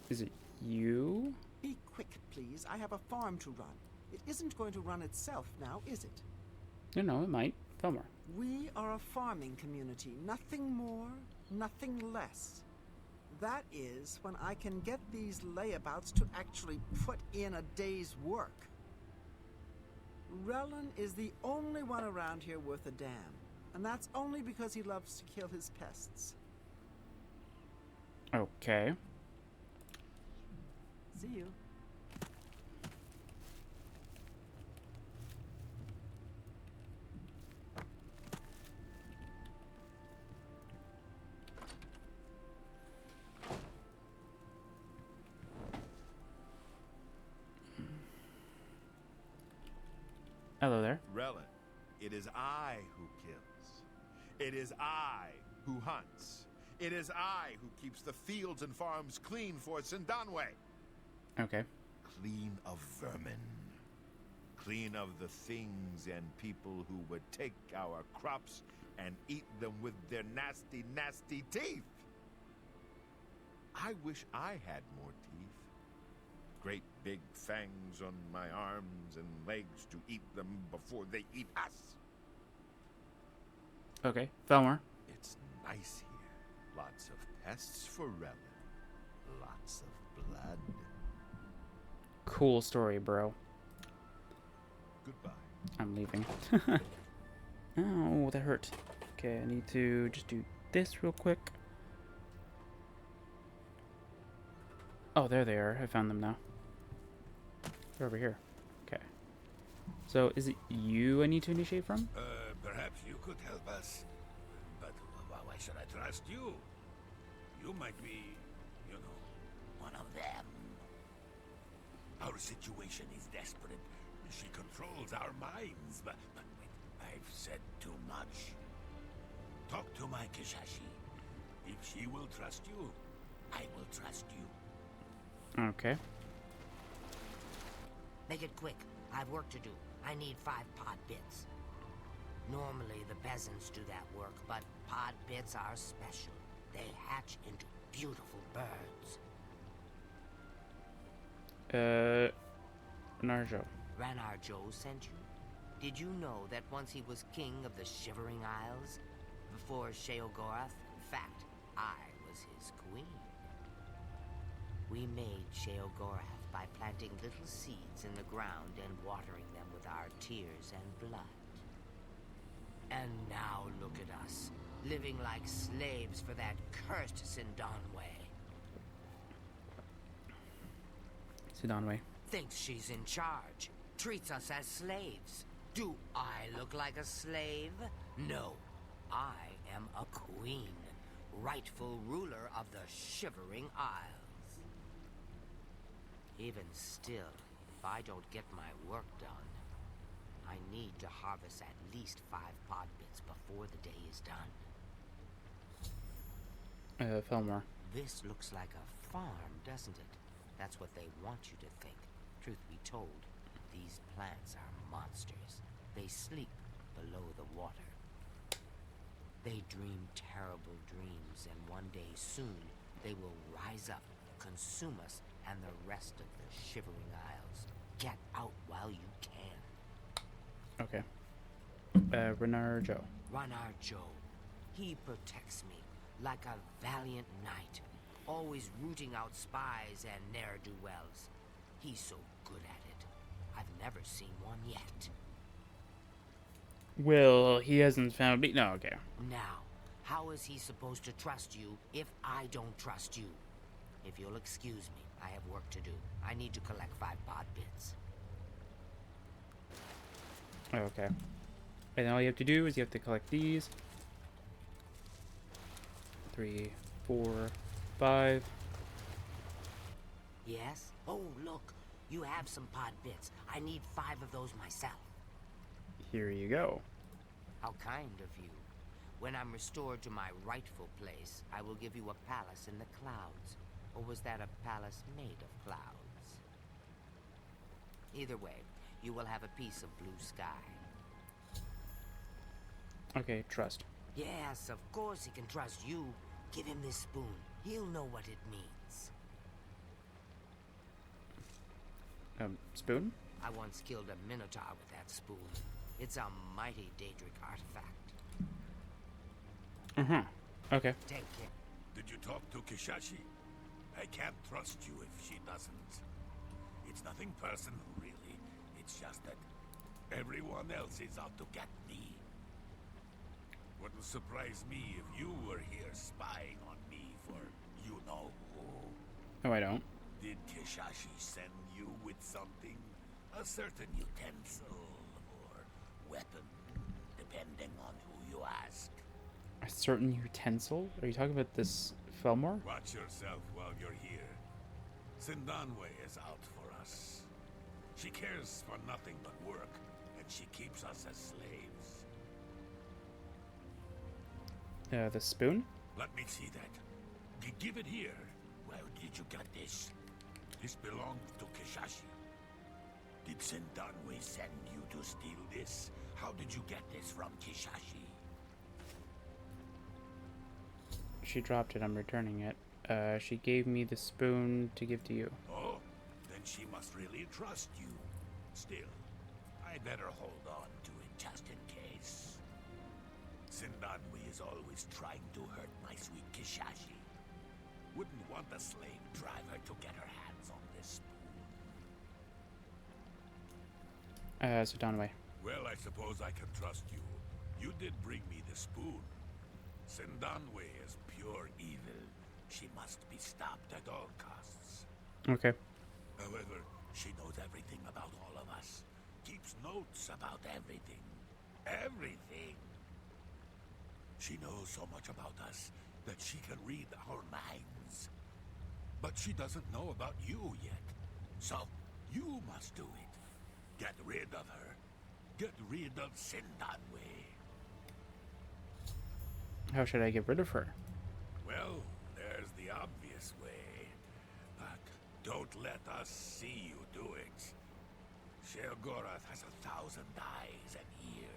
[SPEAKER 1] Is it you?
[SPEAKER 2] Be quick, please. I have a farm to run. It isn't going to run itself now, is it?
[SPEAKER 1] No, it might. Felmore.
[SPEAKER 2] We are a farming community. Nothing more, nothing less. That is when I can get these layabouts to actually put in a day's work. Relin is the only one around here worth a damn. And that's only because he loves to kill his pests.
[SPEAKER 1] Okay.
[SPEAKER 2] See you.
[SPEAKER 1] Hello there.
[SPEAKER 9] Relin, it is I who kills. It is I who hunts.
[SPEAKER 4] It is I who keeps the fields and farms clean for Sindanwe.
[SPEAKER 1] Okay.
[SPEAKER 4] Clean of vermin. Clean of the things and people who would take our crops and eat them with their nasty, nasty teeth. I wish I had more teeth. Great big fangs on my arms and legs to eat them before they eat us.
[SPEAKER 1] Okay. Felmar.
[SPEAKER 4] It's nice here. Lots of pests for relic. Lots of blood.
[SPEAKER 1] Cool story, bro.
[SPEAKER 4] Goodbye.
[SPEAKER 1] I'm leaving. Oh, that hurt. Okay, I need to just do this real quick. Oh, there they are. I found them now. They're over here. Okay. So, is it you I need to initiate from?
[SPEAKER 4] Perhaps you could help us. But why should I trust you? You might be, you know, one of them. Our situation is desperate. She controls our minds, but wait, I've said too much. Talk to my Kishashi. If she will trust you, I will trust you.
[SPEAKER 1] Okay.
[SPEAKER 9] Make it quick. I've work to do. I need 5 pod bits. Normally the peasants do that work, but pod bits are special. They hatch into beautiful birds.
[SPEAKER 1] Narjo.
[SPEAKER 9] Ranar Joe sent you? Did you know that once he was king of the Shivering Isles? Before Sheogorath? In fact, I was his queen. We made Sheogorath by planting little seeds in the ground and watering them with our tears and blood. And now look at us, living like slaves for that cursed Sindanwe.
[SPEAKER 1] Sindanwe.
[SPEAKER 9] Thinks she's in charge. Treats us as slaves. Do I look like a slave? No. I am a queen. Rightful ruler of the Shivering Isles. Even still, if I don't get my work done, I need to harvest at least 5 pod bits before the day is done.
[SPEAKER 1] Felmar.
[SPEAKER 9] This looks like a farm, doesn't it? That's what they want you to think. Truth be told, these plants are monsters. They sleep below the water. They dream terrible dreams, and one day soon, they will rise up, consume us, and the rest of the Shivering Isles. Get out while you can.
[SPEAKER 1] Okay. Ranar Joe.
[SPEAKER 9] Ranar Joe. He protects me like a valiant knight, always rooting out spies and ne'er-do-wells. He's so good at it. I've never seen one yet.
[SPEAKER 1] Well, he hasn't found me. No, okay.
[SPEAKER 9] Now, how is he supposed to trust you if I don't trust you? If you'll excuse me, I have work to do. I need to collect 5 pod bits.
[SPEAKER 1] Okay. And all you have to do is you have to collect these. 3, 4, 5.
[SPEAKER 9] Yes? Oh, look. You have some pod bits. I need 5 of those myself.
[SPEAKER 1] Here you go.
[SPEAKER 9] How kind of you. When I'm restored to my rightful place, I will give you a palace in the clouds. Or was that a palace made of clouds? Either way, you will have a piece of blue sky.
[SPEAKER 1] Okay, trust.
[SPEAKER 9] Yes, of course he can trust you. Give him this spoon. He'll know what it means.
[SPEAKER 1] Spoon?
[SPEAKER 9] I once killed a minotaur with that spoon. It's a mighty Daedric artifact.
[SPEAKER 1] Okay.
[SPEAKER 9] Take it.
[SPEAKER 4] Did you talk to Kishashi? I can't trust you if she doesn't. It's nothing personal, really. It's just that everyone else is out to get me. Wouldn't surprise me if you were here spying on me for you-know-who.
[SPEAKER 1] Oh, I don't.
[SPEAKER 4] Did Kishashi send you with something? A certain utensil or weapon, depending on who you ask.
[SPEAKER 1] A certain utensil? Are you talking about this Felmar?
[SPEAKER 4] Watch yourself while you're here. Sindanwe is out for us. She cares for nothing but work, and she keeps us as slaves.
[SPEAKER 1] The spoon?
[SPEAKER 4] Let me see that. Give it here. Where did you get this? This belonged to Kishashi. Did Sendanwe send you to steal this? How did you get this from Kishashi?
[SPEAKER 1] She dropped it. I'm returning it. She gave me the spoon to give to you.
[SPEAKER 4] Oh, then she must really trust you. Still, I'd better hold on to it just in case. Sendanwe is always trying to hurt my sweet Kishashi. Wouldn't want the slave driver to get her hands on this spoon.
[SPEAKER 1] So down away.
[SPEAKER 4] Well, I suppose I can trust you. You did bring me the spoon. Sendanwe is pure evil. She must be stopped at all costs.
[SPEAKER 1] Okay.
[SPEAKER 4] However, she knows everything about all of us. Keeps notes about everything. Everything. She knows so much about us that she can read our minds. But she doesn't know about you yet. So, you must do it. Get rid of her. Get rid of Sendanwe.
[SPEAKER 1] How should I get rid of her?
[SPEAKER 4] Well, there's the obvious way. But don't let us see you do it. Sheogorath has 1,000 eyes and ears.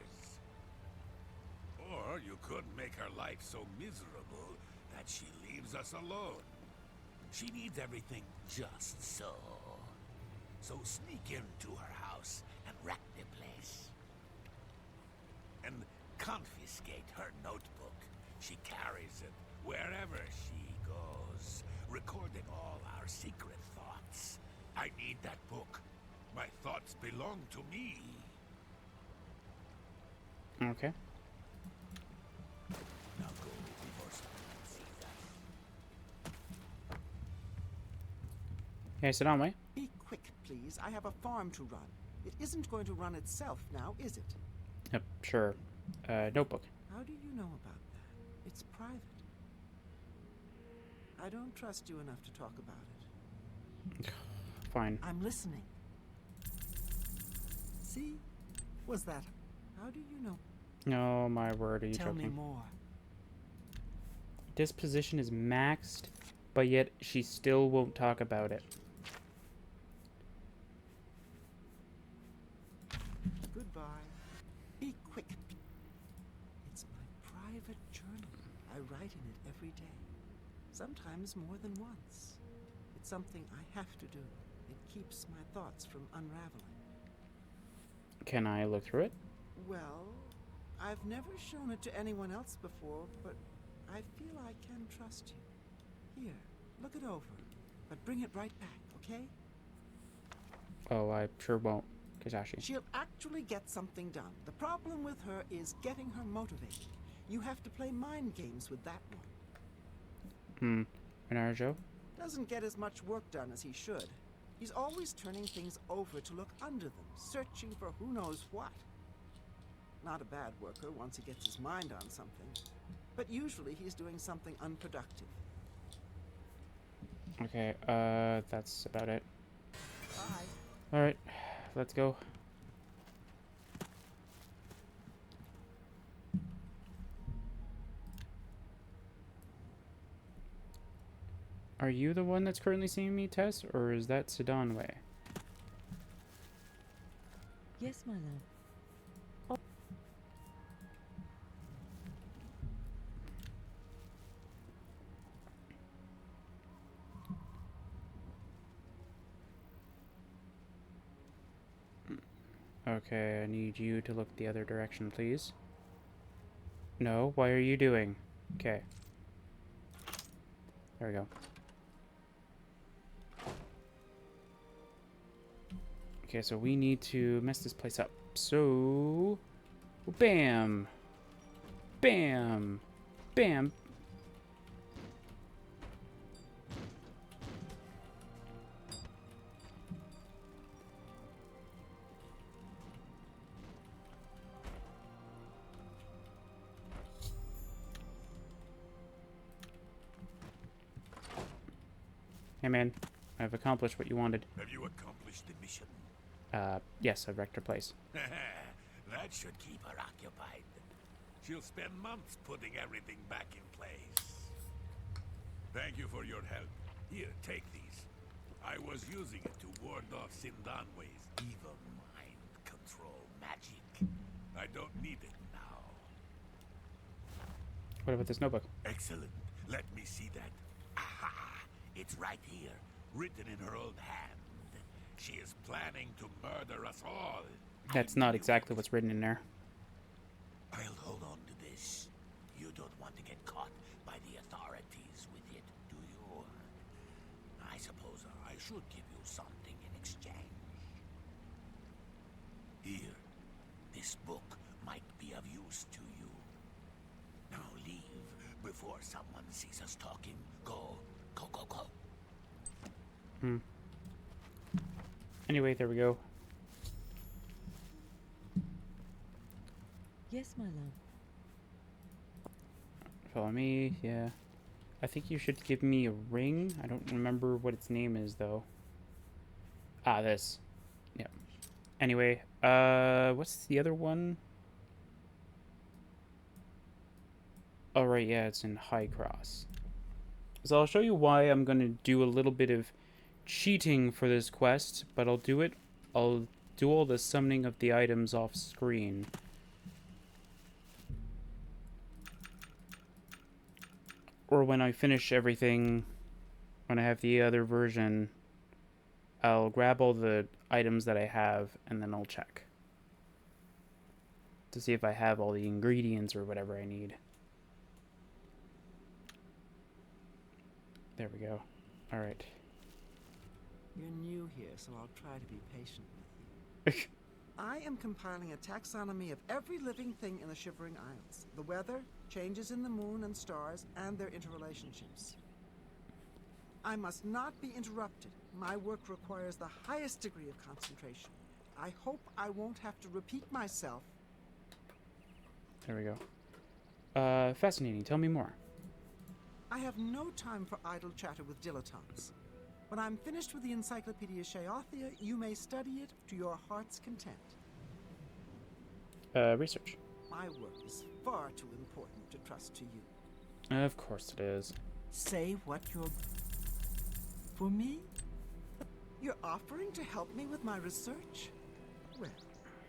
[SPEAKER 4] Or you could make her life so miserable that she leaves us alone. She needs everything just so. So sneak into her house and wreck the place. And confiscate her notebook. She carries it wherever she goes, recording all our secret thoughts. I need that book. My thoughts belong to me.
[SPEAKER 1] Okay.
[SPEAKER 4] Now go before someone sees us.
[SPEAKER 1] Yeah, sit down, way.
[SPEAKER 2] Be quick, please. I have a farm to run. It isn't going to run itself now, is it?
[SPEAKER 1] Yep, sure. Notebook.
[SPEAKER 2] How do you know about that? It's private. I don't trust you enough to talk about it.
[SPEAKER 1] Fine.
[SPEAKER 2] I'm listening. See? Was that... How do you know?
[SPEAKER 1] No, my word, are you
[SPEAKER 2] Tell
[SPEAKER 1] joking?
[SPEAKER 2] me more.
[SPEAKER 1] Disposition is maxed, but yet she still won't talk about it.
[SPEAKER 2] Goodbye. Be quick. It's my private journal. I write in it every day. Sometimes more than once. It's something I have to do. It keeps my thoughts from unraveling.
[SPEAKER 1] Can I look through it?
[SPEAKER 2] Well, I've never shown it to anyone else before, but I feel I can trust you. Here, look it over. But bring it right back, okay?
[SPEAKER 1] Oh, I sure won't, Kizashi.
[SPEAKER 2] She'll actually get something done. The problem with her is getting her motivated. You have to play mind games with that one.
[SPEAKER 1] Naruto?
[SPEAKER 2] Doesn't get as much work done as he should. He's always turning things over to look under them, searching for who knows what. Not a bad worker once he gets his mind on something. But usually he's doing something unproductive.
[SPEAKER 1] Okay, that's about it.
[SPEAKER 2] Bye.
[SPEAKER 1] Alright, let's go. Are you the one that's currently seeing me, Tess, or is that Sedanwe?
[SPEAKER 10] Yes, my love.
[SPEAKER 1] Okay, I need you to look the other direction, please. No, why are you doing? Okay. There we go. Okay, so we need to mess this place up. So... Bam! Bam! Bam! Hey man, I've accomplished what you wanted.
[SPEAKER 4] Have you accomplished the mission?
[SPEAKER 1] Yes, I've wrecked her place.
[SPEAKER 4] That should keep her occupied. She'll spend months putting everything back in place. Thank you for your help. Here, take these. I was using it to ward off Sindanwe's evil mind control magic. I don't need it now.
[SPEAKER 1] What about this notebook?
[SPEAKER 4] Excellent. Let me see that. Aha! It's right here, written in her old hand. She is planning to murder us all.
[SPEAKER 1] That's not exactly what's written in there.
[SPEAKER 3] I'll hold on to this. You don't want to get caught by the authorities with it, do you? I suppose I should give you something in exchange. Here, this book might be of use to you. Now leave before someone sees us talking. Go, go, go, go.
[SPEAKER 1] Anyway, there we go.
[SPEAKER 10] Yes, my love.
[SPEAKER 1] Follow me, yeah. I think you should give me a ring. I don't remember what its name is, though. Ah, this. Yep. Anyway, what's the other one? Oh, right, yeah, it's in High Cross. So I'll show you why I'm going to do a little bit of cheating for this quest, but I'll do all the summoning of the items off screen. Or when I finish everything, when I have the other version, I'll grab all the items that I have and then I'll check to see if I have all the ingredients or whatever I need. There we go. All right.
[SPEAKER 2] You're new here, so I'll try to be patient with you. I am compiling a taxonomy of every living thing in the Shivering Isles. The weather, changes in the moon and stars, and their interrelationships. I must not be interrupted. My work requires the highest degree of concentration. I hope I won't have to repeat myself.
[SPEAKER 1] There we go. Fascinating. Tell me more.
[SPEAKER 2] I have no time for idle chatter with dilettantes. When I'm finished with the Encyclopedia Sheothia, you may study it to your heart's content.
[SPEAKER 1] Research.
[SPEAKER 2] My work is far too important to trust to you.
[SPEAKER 1] Of course it is.
[SPEAKER 2] Say what you're... For me? You're offering to help me with my research? Well,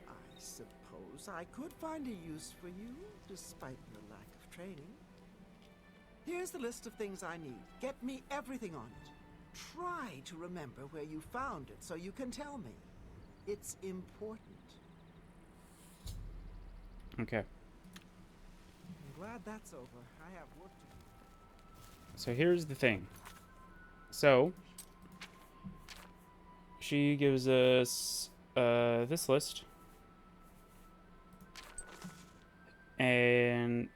[SPEAKER 2] I suppose I could find a use for you, despite your lack of training. Here's the list of things I need. Get me everything on it. Try to remember where you found it so you can tell me. It's important.
[SPEAKER 1] Okay.
[SPEAKER 2] I'm glad that's over. I have work to do.
[SPEAKER 1] So here's the thing. So she gives us this list, and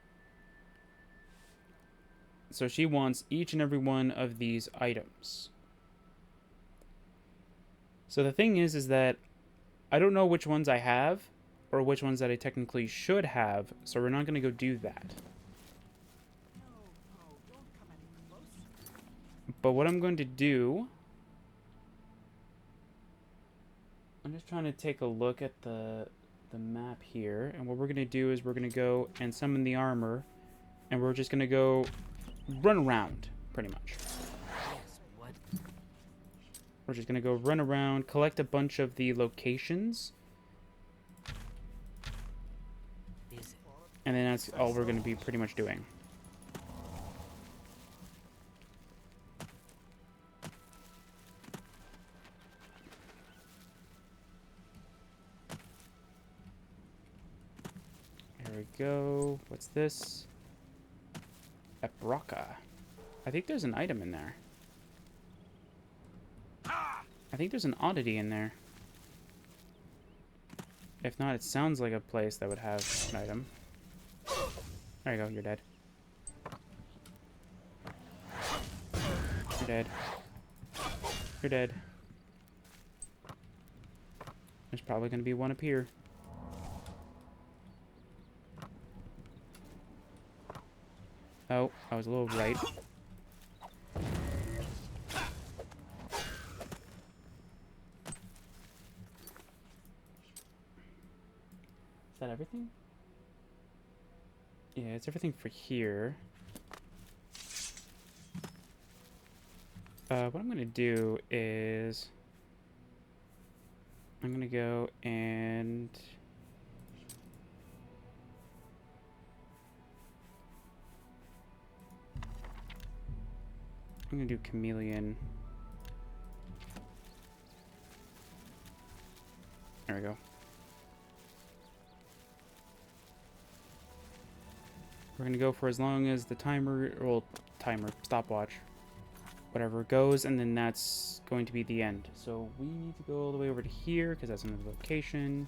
[SPEAKER 1] so she wants each and every one of these items. So the thing is that I don't know which ones I have or which ones that I technically should have, so we're not going to go do that.
[SPEAKER 2] No, don't come any closer.
[SPEAKER 1] But what I'm going to do, I'm just trying to take a look at the map here, and what we're going to do is we're going to go and summon the armor, and we're just going to go run around, pretty much.
[SPEAKER 9] Yes, what?
[SPEAKER 1] We're just going to go run around, collect a bunch of the locations,
[SPEAKER 9] Is it?
[SPEAKER 1] and then that's all we're going to be pretty much doing. There we go. What's this? Ebraka. I think there's an item in there. I think there's an oddity in there. If not, it sounds like a place that would have an item. There you go, you're dead. You're dead. You're dead. There's probably going to be one up here. Oh, I was a little right. Is that everything? Yeah, it's everything for here. What I'm going to do is I'm going to go and I'm going to do chameleon. There we go. We're going to go for as long as the stopwatch, whatever goes, and then that's going to be the end. So we need to go all the way over to here because that's another location.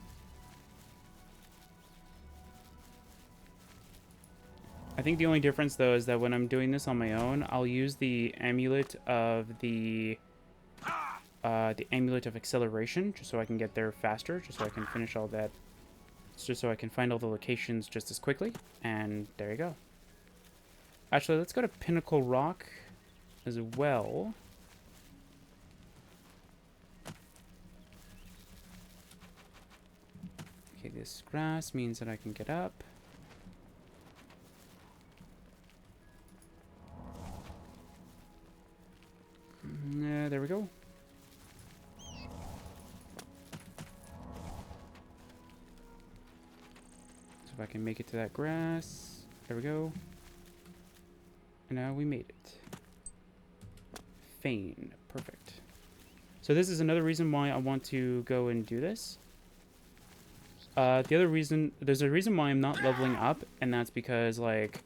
[SPEAKER 1] I think the only difference though is that when I'm doing this on my own, I'll use the amulet of the amulet of acceleration just so I can get there faster, just so I can finish all that, just so I can find all the locations just as quickly. And there you go. Actually, let's go to Pinnacle Rock as well. Okay, this grass means that I can get up. There we go. So if I can make it to that grass. There we go. And now we made it. Fane. Perfect. So this is another reason why I want to go and do this. The other reason, there's a reason why I'm not leveling up, and that's because, like,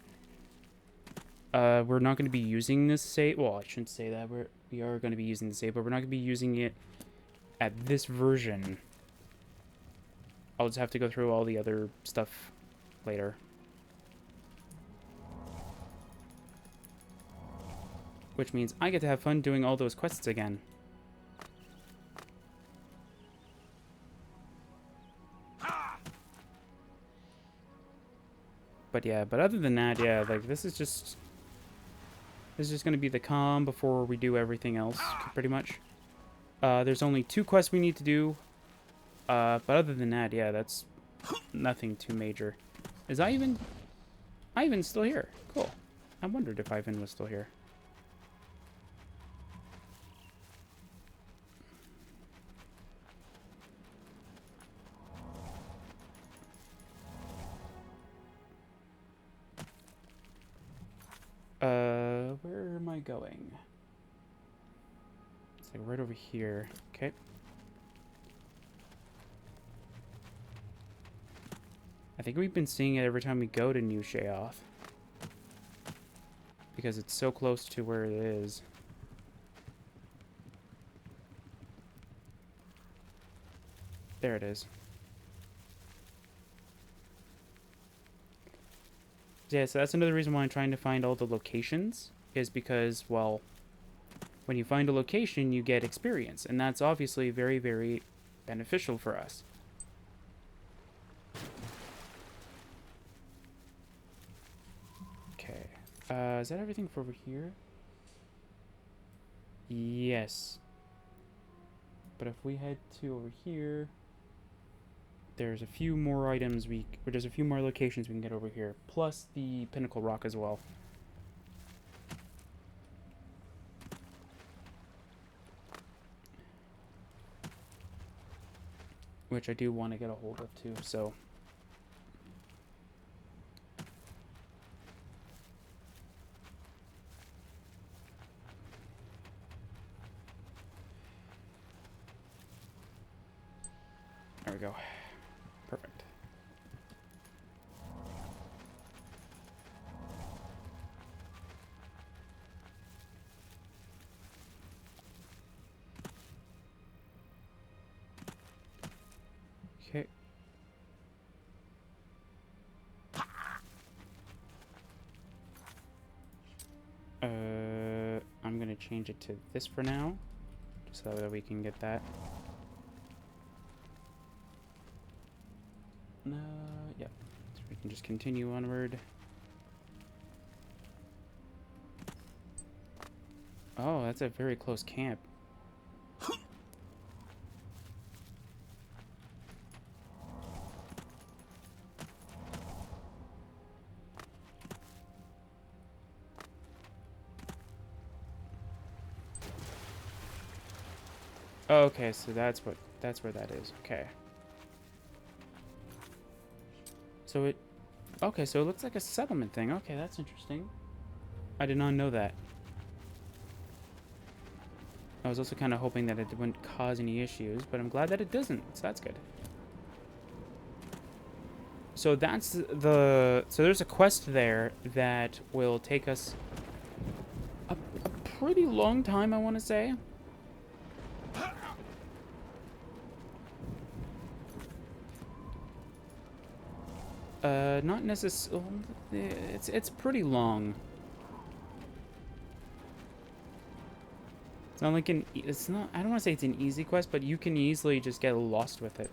[SPEAKER 1] we're not going to be using this save. Well, I shouldn't say that. We are going to be using the save, but we're not going to be using it at this version. I'll just have to go through all the other stuff later. Which means I get to have fun doing all those quests again. But yeah, but other than that, yeah, like this is just going to be the calm before we do everything else, pretty much. There's only 2 quests we need to do. But other than that, yeah, that's nothing too major. Is Ivan still here? Cool. I wondered if Ivan was still here. Where am I going? It's like right over here. Okay. I think we've been seeing it every time we go to New Sheoth. Because it's so close to where it is. There it is. Yeah, so that's another reason why I'm trying to find all the locations, is because, well, when you find a location, you get experience, and that's obviously very, very beneficial for us. Okay, is that everything for over here? Yes. But if we head to over here, there's a few more items there's a few more locations we can get over here, plus the Pinnacle Rock as well. Which I do want to get a hold of too, so. There we go. Perfect. Okay. I'm gonna change it to this for now, just so that we can get that. Yep. So we can just continue onward. Oh, that's a very close camp. Oh, okay, so that's where that is. Okay. So it okay, so it looks like a settlement thing. Okay, that's interesting. I did not know that. I was also kind of hoping that it wouldn't cause any issues, but I'm glad that it doesn't. So that's good. So that's so there's a quest there that will take us a pretty long time, I want to say. Not necessarily. It's pretty long. It's not like it's not. I don't want to say it's an easy quest, but you can easily just get lost with it.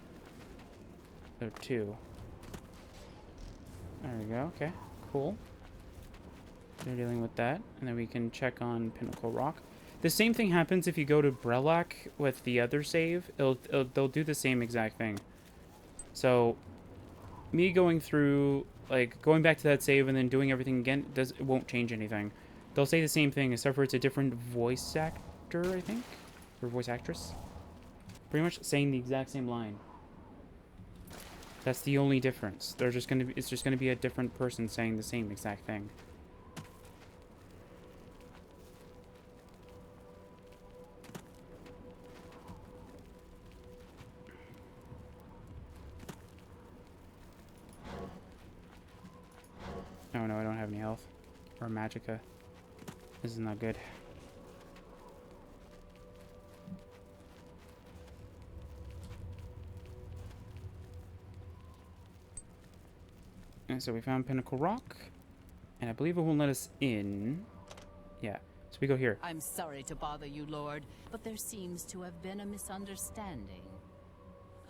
[SPEAKER 1] Or two. There we go. Okay, cool. They're dealing with that, and then we can check on Pinnacle Rock. The same thing happens if you go to Brelak with the other save. They'll do the same exact thing. So, me going through, like, going back to that save and then doing everything again, it won't change anything. They'll say the same thing, except for it's a different voice actor, I think? Or voice actress? Pretty much saying the exact same line. That's the only difference. It's just gonna be a different person saying the same exact thing. Oh no, I don't have any health. Or magicka. This is not good. And so we found Pinnacle Rock. And I believe it won't let us in. Yeah. So we go here.
[SPEAKER 5] I'm sorry to bother you, Lord, but there seems to have been a misunderstanding.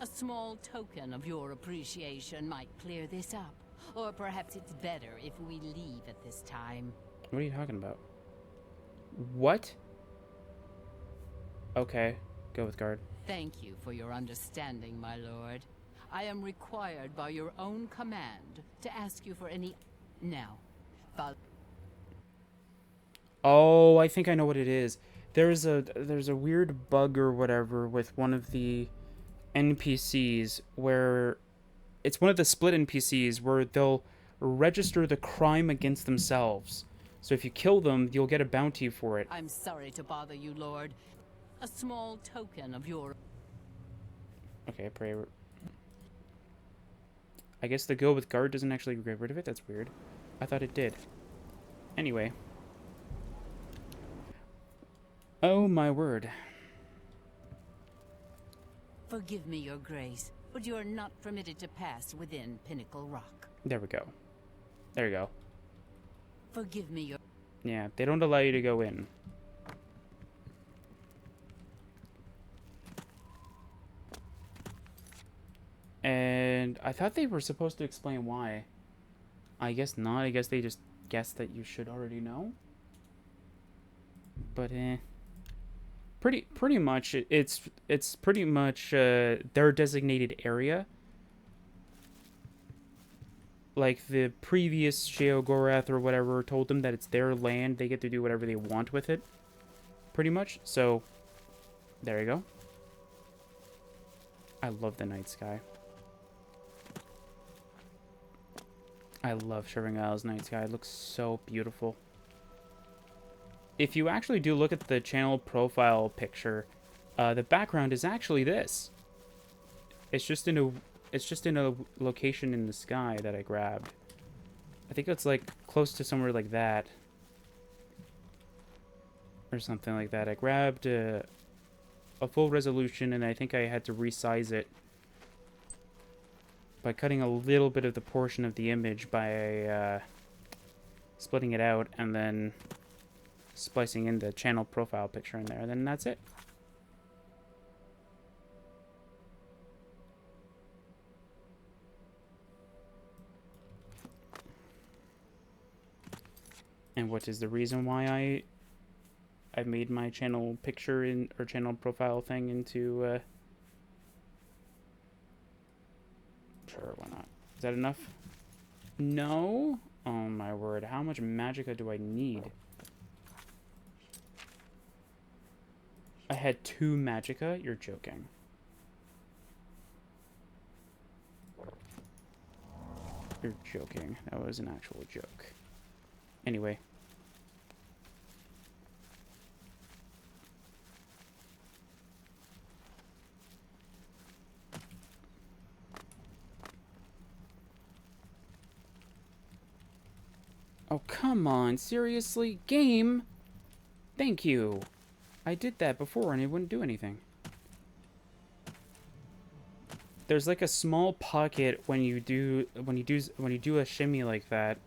[SPEAKER 5] A small token of your appreciation might clear this up. Or perhaps it's better if we leave at this time.
[SPEAKER 1] What are you talking about? What? Okay. Go with guard.
[SPEAKER 5] Thank you for your understanding, my lord. I am required by your own command to ask you for any... Now, follow...
[SPEAKER 1] Oh, I think I know what it is. There's a weird bug or whatever with one of the NPCs where it's one of the split NPCs where they'll register the crime against themselves. So if you kill them, you'll get a bounty for it.
[SPEAKER 5] I'm sorry to bother you, Lord. A small token of your...
[SPEAKER 1] Okay, pray. I guess the go with guard doesn't actually get rid of it. That's weird. I thought it did. Anyway. Oh my word.
[SPEAKER 5] Forgive me, your grace, but you are not permitted to pass within Pinnacle Rock.
[SPEAKER 1] There we go. There you go.
[SPEAKER 5] Forgive me, your...
[SPEAKER 1] Yeah, they don't allow you to go in. And I thought they were supposed to explain why. I guess not. I guess they just guessed that you should already know. But pretty much it's pretty much their designated area. Like the previous Sheogorath or whatever told them that it's their land. They get to do whatever they want with it. Pretty much. So there you go. I love the night sky. I love Shivering Isles night sky. It looks so beautiful. If you actually do look at the channel profile picture, the background is actually this. It's just in a location in the sky that I grabbed. I think it's like close to somewhere like that. Or something like that. I grabbed a full resolution and I think I had to resize it by cutting a little bit of the portion of the image by splitting it out and then splicing in the channel profile picture in there, and then that's it. And what is the reason why I made my channel picture in or channel profile thing into sure, why not? Is that enough? No? Oh my word, how much magicka do I need? I had 2 magicka? You're joking. You're joking. That was an actual joke. Anyway. Oh, come on. Seriously? Game? Thank you. I did that before and it wouldn't do anything. There's like a small pocket when you do a shimmy like that,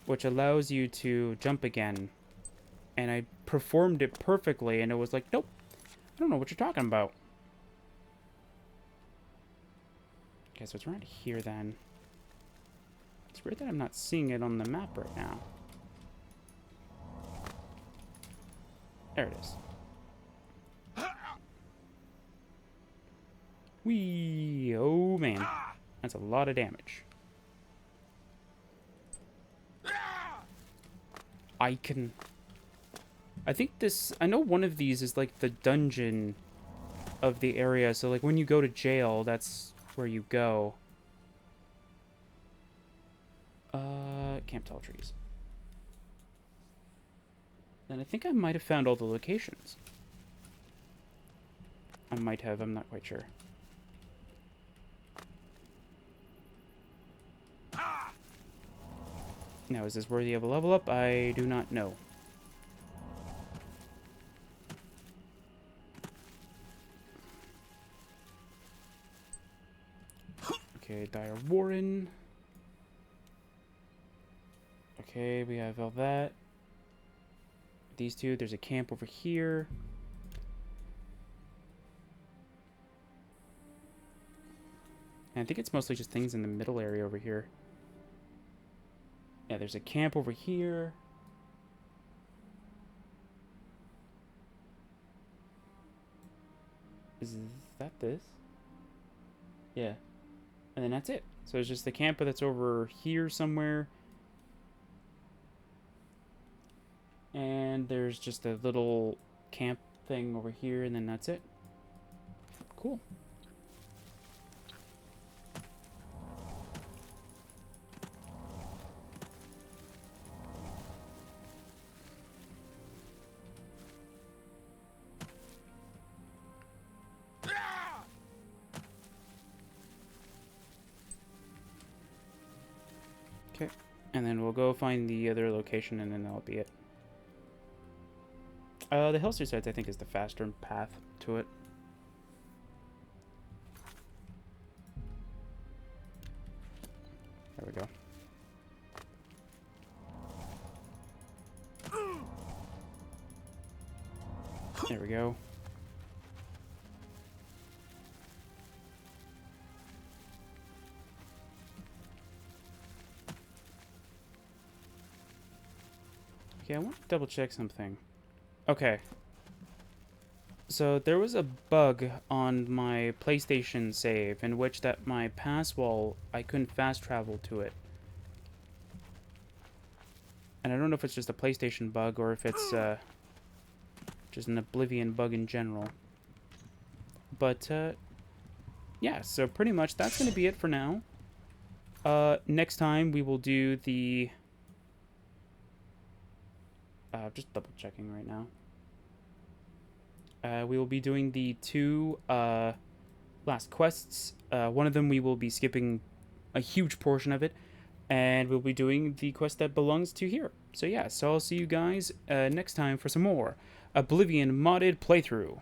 [SPEAKER 1] which allows you to jump again. And I performed it perfectly and it was like, nope. I don't know what you're talking about. Okay, so it's around here then. It's weird that I'm not seeing it on the map right now. There it is. Whee! Oh man. That's a lot of damage. I think this... I know one of these is like the dungeon of the area. So like when you go to jail, that's where you go. Can't tell trees. And I think I might have found all the locations. I might have, I'm not quite sure. Now, is this worthy of a level up? I do not know. Okay, Dire Warren. Okay, we have all that. These two, there's a camp over here. And I think it's mostly just things in the middle area over here. Yeah, there's a camp over here. Is that this? Yeah. And then that's it. So it's just the camper that's over here somewhere. And there's just a little camp thing over here, and then that's it. Cool. Okay, and then we'll go find the other location, and then that'll be it. The Xilestar sites, I think, is the faster path to it. There we go. There we go. Okay, I want to double check something. Okay. So there was a bug on my PlayStation save in which that my pass wall, I couldn't fast travel to it. And I don't know if it's just a PlayStation bug or if it's just an Oblivion bug in general. But yeah, so pretty much that's going to be it for now. Next time we will do the... just double checking right now. We will be doing the 2 last quests. One of them we will be skipping a huge portion of it, and we'll be doing the quest that belongs to here. So yeah, so I'll see you guys next time for some more Oblivion modded playthrough.